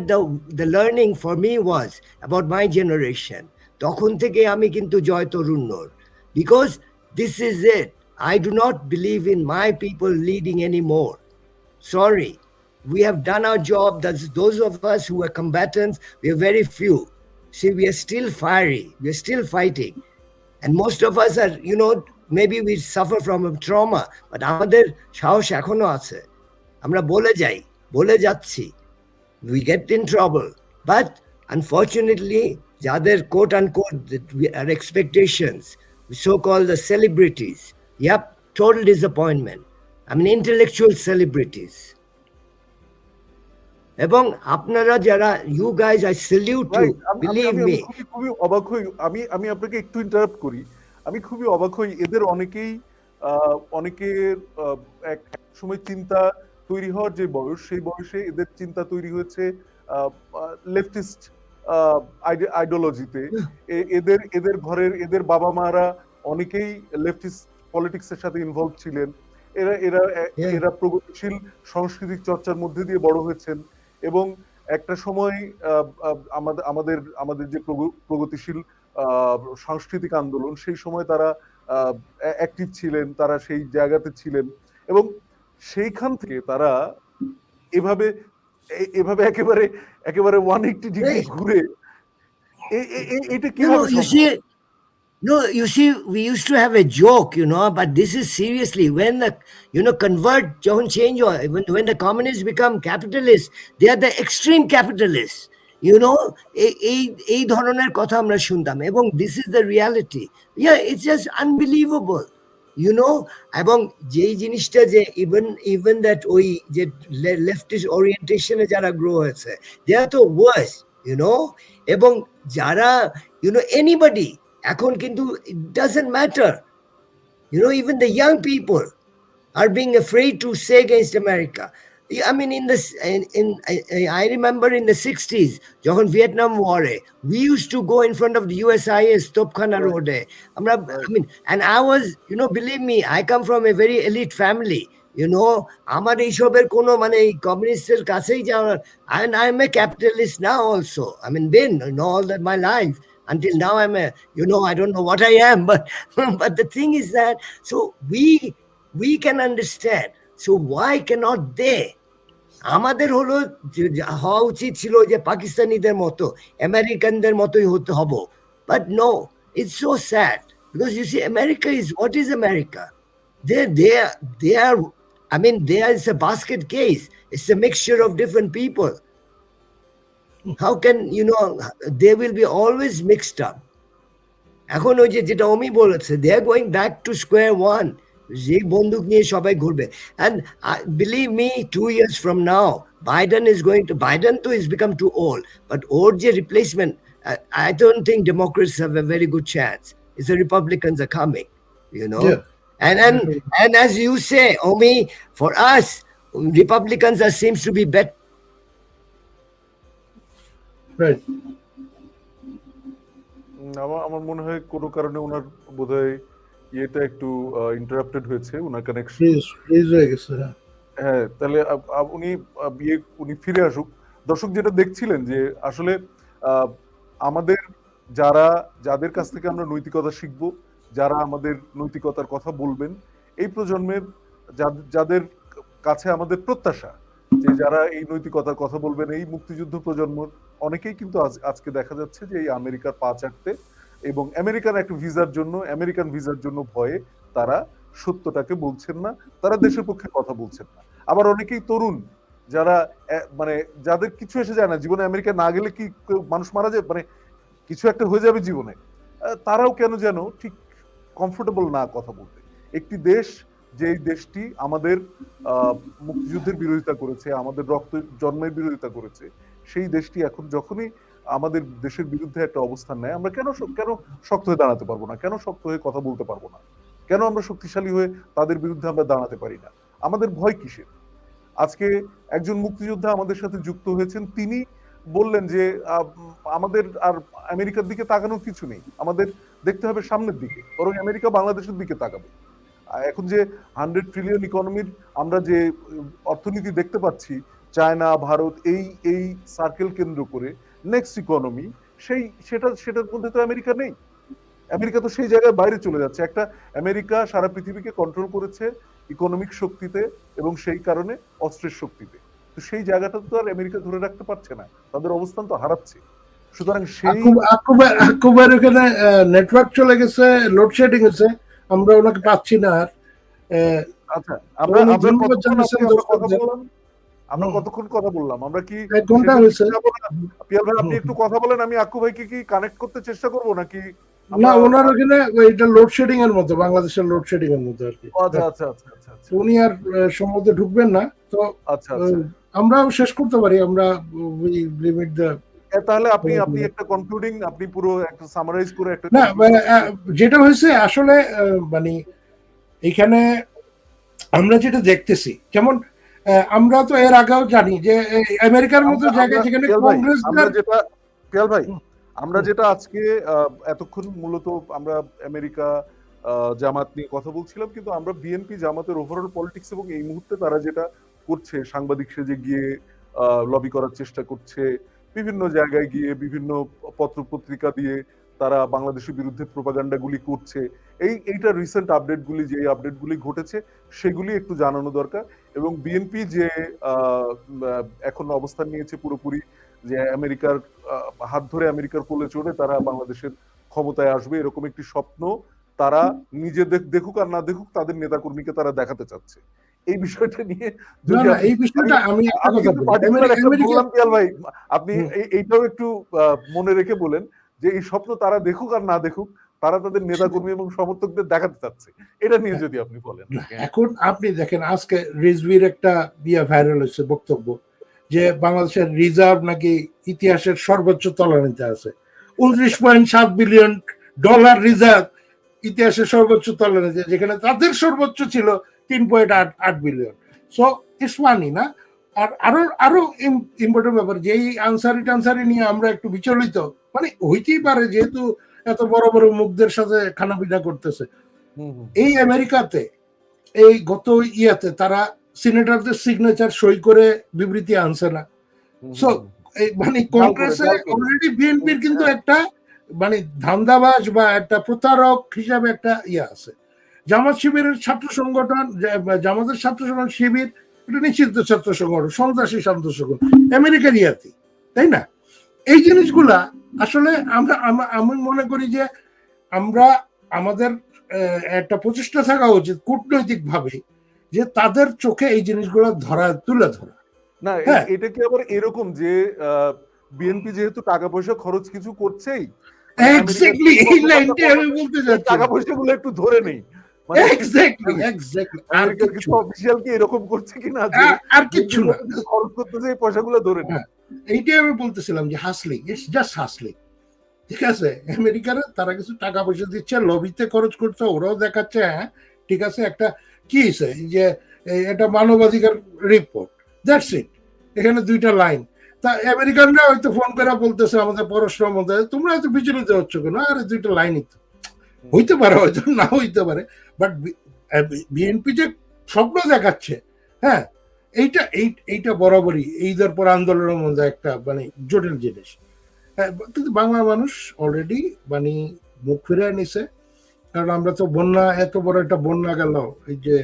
the learning for me was about my generation. তখন থেকে আমি কিন্তু জয় তরুণ্যর, because this is it. I do not believe in my people leading anymore. Sorry, we have done our job. That's those of us who are combatants, we are very few. See, we are still fiery, we are still fighting. And most of us are, you know, maybe we suffer from a trauma, but আমাদের সাহস এখনো আছে, আমরা বলে যাচ্ছি, we get in trouble, but unfortunately যাদের quote unquote our expectations, so-called the celebrities, yep, total disappointment. I mean, intellectual celebrities. এবং আপনারা যারা, you guys, I salute you, right. আমি আমি believe আমি আমি me. খুবই খুবই অবাক হই। আমি আমি আপনাকে একটু ইন্টারাপ্ট করি। আমি খুবই অবাক হই এদের অনেকেই অনেকের এক সময় চিন্তা তৈরি হওয়ার যে বয়স সেই বয়সে এদের চিন্তা তৈরি হয়েছে লেফটিস্ট আইডিওলজিতে। এদের এদের ঘরের এদের বাবা মারা অনেকেই লেফটিস্ট পলিটিক্সের সাথে ইনভলভ ছিলেন। এরা এরা Yeah. এরা প্রগতিশীল সাংস্কৃতিক চর্চার মধ্যে দিয়ে বড় হয়েছেন এবং একটা সময় আমাদের আমাদের আমাদের যে প্রগতিশীল সাংস্কৃতিক আন্দোলন সেই সময় তারা অ্যাক্টিভ ছিলেন, তারা সেই জায়গাতে ছিলেন এবং সেইখান থেকে তারা এভাবে এভাবে একেবারে একেবারে 180 ডিগ্রি Hey, ঘুরে এটা no, কিভাবে you সম্ভব? see, no, you see, we used to have a joke, but this is seriously when the, convert, যখন change হয়, when the communists become capitalists, they are the extreme capitalists. এই ধরনের কথা আমরা শুনতাম এবং this is the reality. Yeah, it's just unbelievable. এবং যেই জিনিসটা যে even that ওই যে leftist orientation-এ যারা grow হয়েছে, they are the worst, এবং যারা, anybody, এখন কিন্তু it doesn't matter, even the young people are being afraid to say against America. I mean, I remember in the 60s, যখন Vietnam War, we used to go in front of the USIS, Topkhana Right. Road. I Right. mean, and I was, believe me, I come from a very elite family. আমার এইসবের কোনো মানে কমিউনিস্টের কাছেই যাওয়ার, and I'm a capitalist now also. I mean, been, all that my life. Until now, I'm a, I don't know what I am, but but the thing is that, so we can understand. So why cannot they? আমাদের হলো হওয়া উচিত ছিল যে পাকিস্তানিদের মতো, আমেরিকানদের মতোই হতে হব। But no, it's so sad because you see, America is, what is America? They are, I mean, there is a basket case. It's a mixture of different people. How can, they will be always mixed up. এখন ওই যেটা অমি বলেছে, they are going back to square one, যে বন্দুক নিয়ে সবাই ঘুরবে। And believe me, 2 years from now, Biden তো is become too old, but ওর যে replacement, I don't think Democrats have a very good chance. It's the Republicans are coming, Yeah. and as you say, Omi, for us, Republicans seems to be better. Right. আমার আমার মনে হয় কোনো কারণে ওনার বোধহয় ইয়েটা একটু ইন্টারাপ্টেড হয়েছে, ওনার কানেকশন। ফ্রিজ হয়ে গেছে। হ্যাঁ, তাহলে উনি ফিরে আসুক। দর্শক যেটা দেখছিলেন যে আসলে আমাদের যাদের কাছ থেকে আমরা নৈতিকতা শিখব, যারা আমাদের নৈতিকতার কথা বলবেন, এই প্রজন্মের যাদের কাছে আমাদের প্রত্যাশা যে যারা এই নৈতিকতার কথা বলবেন, এই মুক্তিযুদ্ধ প্রজন্মর অনেকেই কিন্তু আজকে দেখা যাচ্ছে যে এই আমেরিকার পা চাটতে এবং আমেরিকান ভিসার জন্য ভয়ে তারা সত্যটাকে বলছেন না, তারা দেশের পক্ষে কথা বলছেন না। আবার অনেকেই তরুণ যারা মানে যাদের কিছু এসে যায় না, জীবনে আমেরিকা না গেলে কি মানুষ মারা যায়, মানে কিছু একটা হয়ে যাবে জীবনে, তারাও কেন যেন ঠিক কমফোর্টেবল না কথা বলতে। একটি দেশ, যে দেশটি আমাদের মুক্তিযুদ্ধের বিরোধিতা করেছে, আমাদের রক্ত জন্মের বিরোধিতা করেছে, সেই দেশটি এখন যখনই আমাদের দেশের বিরুদ্ধে একটা অবস্থান নেয়, আমরা কেন শক্ত হয়ে দাঁড়াতে পারবো না? কেন শক্ত হয়ে কথা বলতে পারবো না? কেন আমরা শক্তিশালী হয়ে তাদের বিরুদ্ধে আমরা দাঁড়াতে পারি না? আমাদের ভয় কিসের? আজকে একজন মুক্তিযোদ্ধা আমাদের সাথে যুক্ত হয়েছেন, তিনি বললেন যে আমাদের আর আমেরিকার দিকে তাকানোর কিছু নেই, আমাদের দেখতে হবে সামনের দিকে, বরং আমেরিকা বাংলাদেশের দিকে তাকাবে। এখন যে 100 ট্রিলিয়ন ইকোনমির আমরা যে অর্থনীতি দেখতে পাচ্ছি, চায়না, ভারত, এই সার্কেল কেন্দ্র করে নেক্সট ইকোনমি, সেটার মধ্যে তো আমেরিকা নেই। আমেরিকা তো সেই জায়গায় বাইরে চলে যাচ্ছে। একটা আমেরিকা সারা পৃথিবীকে কন্ট্রোল করেছে ইকোনমিক শক্তিতে এবং সেই কারণে অস্ত্রের শক্তিতে। তো সেই জায়গাটা তো আর আমেরিকা ধরে রাখতে পারছে না, তাদের অবস্থান তো হারাচ্ছে। সুতরাং সেই আকুবার এখানে নেটওয়ার্ক চলে গেছে, লোডশেডিং হয়েছে, আমরা ওনাকে পাচ্ছি না আর। আচ্ছা, আমরা কতক্ষণ কথা বললাম? আমরা কি 1 ঘন্টা হয়েছে? পিয়াল ভাই, আপনি একটু কথা বলেন, আমি আক্কু ভাইকে কি কানেক্ট করতে চেষ্টা করবো নাকি? না, ওনার ওখানে এটা লোডশেডিং এর মতো, বাংলাদেশের লোডশেডিং এর মতো আর কি। আচ্ছা আচ্ছা আচ্ছা আচ্ছা। উনি আর সমুদ্রে ঢুকবেন না। তো আচ্ছা আচ্ছা আমরাও শেষ করতে পারি, আমরা লিমিট দ্য। তাহলে আপনি আপনি একটা কনক্লুডিং, আপনি পুরো একটা সামারাইজ করে একটা না যেটা হয়েছে আসলে মানে এখানে আমরা যেটা দেখতেছি, যেমন আমরা তো এর আগেও জানি যে আমেরিকার মতো জায়গায় যেখানে কংগ্রেস পিয়াল ভাই আমরা যেটা আজকে এতক্ষণ মূলত আমরা আমেরিকা জামাত নিয়ে কথা বলছিলাম, কিন্তু আমরা বিএনপি জামাতের ওভারঅল পলিটিক্স এবং এই মুহূর্তে তারা যেটা করছে, সাংবাদিক সেজে গিয়ে লবি করার চেষ্টা করছে, বিভিন্ন জায়গায় গিয়ে বিভিন্ন পত্র পত্রিকা দিয়ে তারা বাংলাদেশের বিরুদ্ধে প্রোপাগান্ডাগুলি করছে, এইটা রিসেন্ট আপডেটগুলি, যে আপডেটগুলি ঘটেছে সেগুলি একটু জানানো দরকার। এবং বিএনপি যে এখন অবস্থান নিয়েছে পুরোপুরি যে আমেরিকার হাত ধরে আমেরিকার কোলে চড়ে তারা বাংলাদেশের ক্ষমতায় আসবে, এরকম একটি স্বপ্ন তারা নিজে দেখুক আর না দেখুক তাদের নেতাকর্মীকে তারা দেখাতে চাচ্ছে। এই বিষয়টা নিয়ে যদি এই বিষয়টা আমি একটা কথা বললাম পিয়াল ভাই, আপনি এইটাও একটু মনে রেখে বলেন যে এই স্বপ্ন তারা দেখুক আর না দেখুক তারা তাদের নেতাকর্মী এবং সমর্থকদের দেখাতে চাচ্ছে, এটা নিয়ে যদি আপনি বলেন। এখন আপনি দেখেন আজকে রিজভির একটা ভাইরাল হয়েছে বক্তব্য যে বাংলাদেশের রিজার্ভ নাকি ইতিহাসের সর্বোচ্চ তলানিতে আছে, $29.7 বিলিয়ন রিজার্ভ ইতিহাসের সর্বোচ্চ তলানিতে, যেখানে তাদের সর্বোচ্চ ছিল 3.8 বিলিয়ন। সো ইটস মানি না। আর আরো ইম্পর্টেন্ট ব্যাপার, যে এই আনসারি নিয়ে আমরা একটু বিচলিত, মানে হইতেই পারে যেহেতু এত বড় বড় মুখদের সাথে খানাপিনা করতেছে। এই আমেরিকাতে এই গত ইয়াতে তারা সিনেটরদের সিগনেচার সই করে বিবৃতি আনছে না। সো মানে কংগ্রেসে অলরেডি বিএনপির কিন্তু একটা মানে ধান্দাবাজ বা একটা প্রতারক হিসাবে একটা ইয়ে আছে। জামাত শিবিরের ছাত্র সংগঠন, জামাতের ছাত্র সংগঠন শিবির এটা নিশ্চিত ছাত্র সংগঠন, সন্ত্রাসী ছাত্র সংগঠন আমেরিকার ইয়াতে, তাই না? এই জিনিসগুলা আসলে আমি মনে করি যে আমরা আমাদের একটা প্রচেষ্টা থাকা উচিত কূটনৈতিক ভাবে যে তাদের চোখে এই জিনিসগুলো তুলে ধরা। না এটা কি আবার এরকম যে বিএনপি যেহেতু টাকা পয়সা খরচ কিছু করছেই, এক্স্যাক্টলি এই লাইনটা আমি বলতে যাচ্ছি, টাকা পয়সাগুলো একটু ধরে নেই, এক্স্যাক্টলি আর কিছু অফিশিয়াল কি এরকম করছে কিনা আর কিছু না, খরচ করতেছে এই পয়সাগুলো ধরে নেই। এইটাই আমি বলতেছিলাম যে হাসলিং, ইটস জাস্ট হাসলিং। ঠিক আছে, আমেরিকার তারা কিছু টাকা পয়সা দিচ্ছে, লবিতে খরচ করছে, ওরাও দেখাচ্ছে হ্যাঁ ঠিক আছে একটা কি হয়েছে যে এটা মানবাধিকার রিপোর্ট, দ্যাটস ইট, এখানে 2টা লাইন। তা আমেরিকানরা হয়তো ফোন করে বলতেছে আমাদের পররাষ্ট্র মন্ত্রী, তোমরা হয়তো বিচলিত হচ্ছ কেন, আরে 2টা লাইনই তো, হইতে পারে হয়তো না হইতে পারে, বাট বিএনপি যে স্বপ্ন দেখাচ্ছে, হ্যাঁ এইটা বরাবরই এইদের পর আন্দোলনের মধ্যে একটা মানে জটিল জিনিস। কিন্তু বাংলা মানুষ অলরেডি মানে মুখ ফিরে নিছে, কারণ আমরা তো বন্যা, এত বড় একটা বন্যা গেল, এই যে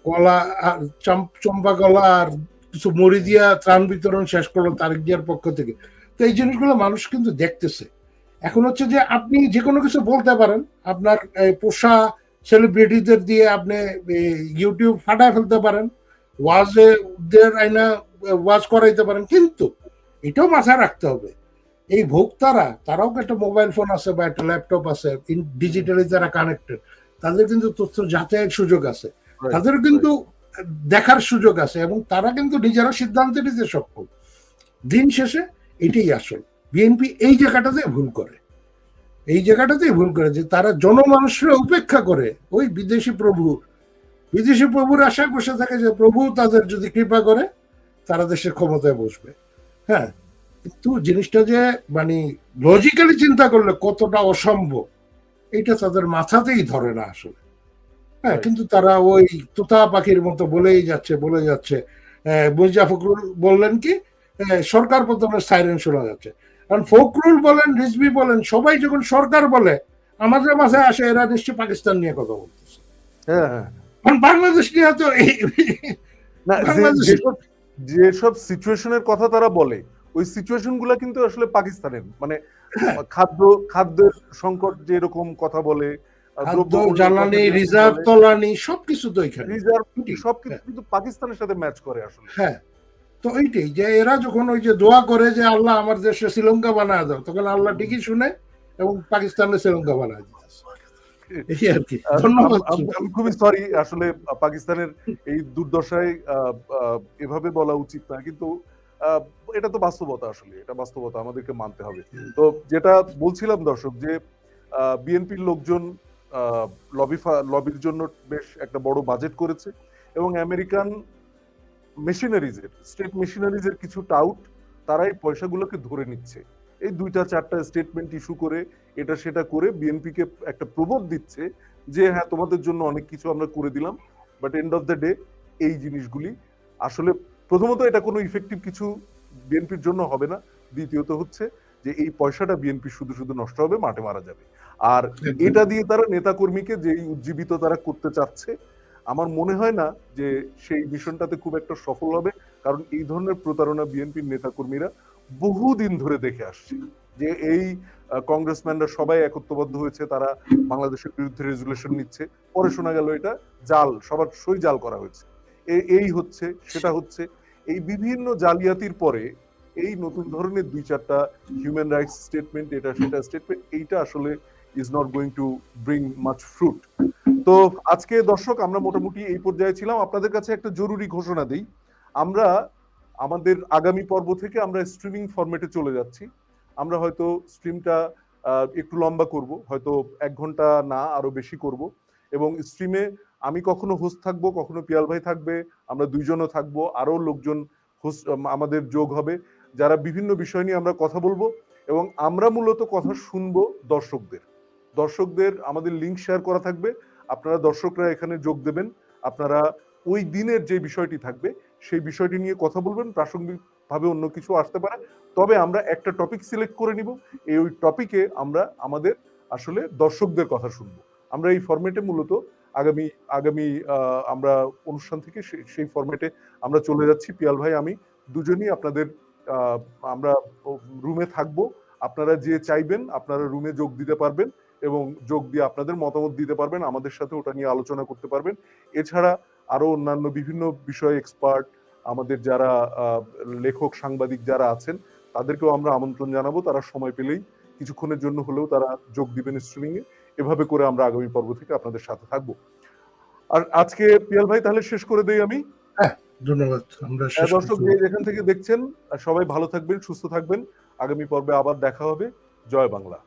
কলা আর চম্পা কলা আর কিছু মুড়ি দিয়া ত্রাণ বিতরণ শেষ করলো তারেক জিয়ার পক্ষ থেকে। তো এই জিনিসগুলো মানুষ কিন্তু দেখতেছে। এখন হচ্ছে যে আপনি যে কোনো কিছু বলতে পারেন, আপনার পোষা সেলিব্রিটিদের দিয়ে আপনি ইউটিউব ফাটায় ফেলতে পারেন, ওয়াজের আইনা ওয়াজ করাইতে পারেন, কিন্তু এটাও মাথায় রাখতে হবে এই ভোক্তারা, তারাও একটা মোবাইল ফোন আছে বা একটা ল্যাপটপ আছে, ডিজিটালি যারা কানেক্টেড, তাদের কিন্তু তথ্য যাচাইয়ের সুযোগ আছে, তাদের কিন্তু দেখার সুযোগ আছে, এবং তারা কিন্তু নিজেরা সিদ্ধান্ত নিতে সক্ষম। দিন শেষে এটাই আসল। বিএনপি এই জায়গাটাতে ভুল করে, যে তারা জনমানুষরা উপেক্ষা করে ওই বিদেশি প্রভুর আশায় বসে থাকে যে প্রভু তাদের যদি কৃপা করে তারা দেশের ক্ষমতায় বসবে। হ্যাঁ, কিন্তু জিনিসটা যে মানে লজিক্যালি চিন্তা করলে কতটা অসম্ভব এটা তাদের মাথাতেই ধরে না আসলে। হ্যাঁ, কিন্তু তারা ওই তোতা পাখির মতো বলে যাচ্ছে। মির্জা ফখরুল বললেন কি সরকার পতনের সাইরেন শোনা যাচ্ছে, কারণ ফখরুল বলেন, রিজভী বলেন, সবাই যখন সরকার বলে আমাদের মাথায় আসে এরা নিশ্চয়ই পাকিস্তান নিয়ে কথা বলতেছে। কারণ বাংলাদেশ নিয়ে তো যেসব সিচুয়েশনের কথা তারা বলে ওই সিচুয়েশন গুলা কিন্তু আসলে পাকিস্তানের, মানে খাদ্যের সংকট যে এরকম কথা বলে, জ্বালানি, রিজার্ভ তলানি সবকিছু তো এখানে সবকিছু কিন্তু পাকিস্তানের সাথে ম্যাচ করে আসলে। হ্যাঁ, তো এইটাই যে এরা যখন ওই যে দোয়া করে যে আল্লাহ আমার দেশে শ্রীলঙ্কা বানায় দাও, তখন আল্লাহ ঠিকই শুনে এবং পাকিস্তানে শ্রীলঙ্কা বানায় দিতেছে। এই আর কি। ধন্যবাদ। আমি খুবই সরি, আসলে পাকিস্তানের এই দুর্দশায় এভাবে বলা উচিত না, কিন্তু আহ, এটা তো বাস্তবতা, আসলে এটা বাস্তবতা, আমাদেরকে মানতে হবে। তো যেটা বলছিলাম দর্শক, যে বিএনপির লোকজন লবির জন্য বেশ একটা বড় বাজেট করেছে, এবং আমেরিকান মেশিনারিজের, স্টেট মেশিনারিজের কিছু টাউট তারাই পয়সাগুলোকে ধরে নিচ্ছে। এই দুইটা চারটা স্টেটমেন্ট ইস্যু করে এটা সেটা করে বিএনপিকে একটা প্রবোধ দিচ্ছে যে হ্যাঁ, তোমাদের জন্য অনেক কিছু আমরা করে দিলাম, but end of the day এই জিনিসগুলি আসলে, প্রথমত এটা কোনো ইফেক্টিভ কিছু বিএনপির জন্য হবে না, দ্বিতীয়ত হচ্ছে যে এই পয়সাটা বিএনপি শুধু শুধু নষ্ট হবে, মাঠে মারা যাবে। আর এটা দিয়ে তারা নেতাকর্মীকে যেই উজ্জীবিত তারা করতে চাচ্ছে, আমার মনে হয় না যে সেই মিশনটাতে খুব একটা সফল হবে, কারণ এই ধরনের প্রতারণা বিএনপির নেতাকর্মীরা বহুদিন ধরে দেখে আসছে। যে এই কংগ্রেসম্যানরা সবাই একত্রবদ্ধ হয়েছে, তারা বাংলাদেশের বিরুদ্ধে রেজুলেশন নিচ্ছে, পরে শোনা গেল এটা জাল, সবার সই জাল করা হয়েছে, এই হচ্ছে সেটা হচ্ছে, এই বিভিন্ন জালিয়াতির পরে এই নতুন ধরনের দুই চারটা হিউম্যান রাইটস স্টেটমেন্ট, এটা সেটা স্টেটমেন্ট, এইটা আসলে is not going to bring much fruit. তো আজকে দর্শক আমরা মোটামুটি এই পর্যায়ে ছিলাম। আপনাদের কাছে একটা জরুরি ঘোষণা দেই, আমরা আমাদের আগামী পর্ব থেকে আমরা স্ট্রিমিং ফরম্যাটে চলে যাচ্ছি। আমরা হয়তো স্ট্রিমটা একটু লম্বা করব, হয়তো 1 ঘন্টা না আরো বেশি করব, এবং স্ট্রিমে আমি কখনো হোস্ট থাকবো, কখনো পিয়াল ভাই থাকবে, আমরা দুইজনও থাকবো, আরো লোকজন হোস্ট আমাদের যোগ হবে, যারা বিভিন্ন বিষয় নিয়ে আমরা কথা বলবো, এবং আমরা মূলত কথা শুনবো দর্শকদের আমাদের লিংক শেয়ার করা থাকবে, আপনারা দর্শকরা এখানে যোগ দেবেন, আপনারা ওই দিনের যে বিষয়টি থাকবে সেই বিষয়টি নিয়ে কথা বলবেন, প্রাসঙ্গিক ভাবে অন্য কিছু আসতে পারে, তবে আমরা একটা টপিক সিলেক্ট করে নিব, ওই টপিকে আমরা আমাদের আসলে দর্শকদের কথা শুনবো। আমরা এই ফরম্যাটে মূলত আগামী আগামী আমরা অনুষ্ঠান থেকে সেই ফরম্যাটে আমরা চলে যাচ্ছি। পিয়াল ভাই আমি দুজনই আপনাদের আমরা রুমে থাকবো, আপনারা যে চাইবেন আপনারা রুমে যোগ দিতে পারবেন, এবং যোগ দিয়ে আপনাদের মতামত দিতে পারবেন, আমাদের সাথে ওটা নিয়ে আলোচনা করতে পারবেন। এছাড়া আরো অন্যান্য বিভিন্ন বিষয়ে এক্সপার্ট, আমাদের যারা লেখক সাংবাদিক যারা আছেন, তাদেরকেও আমরা আমন্ত্রণ জানাবো, তারা সময় পেলেই কিছুক্ষণের জন্য হলেও তারা যোগ দিবেন স্ট্রিমিং এ। এভাবে করে আমরা আগামী পর্ব থেকে আপনাদের সাথে থাকবো। আর আজকে পিয়াল ভাই তাহলে শেষ করে দেই আমি। হ্যাঁ, ধন্যবাদ। আমরা দর্শক যেখান থেকে দেখছেন সবাই ভালো থাকবেন, সুস্থ থাকবেন, আগামী পর্বে আবার দেখা হবে। জয় বাংলা।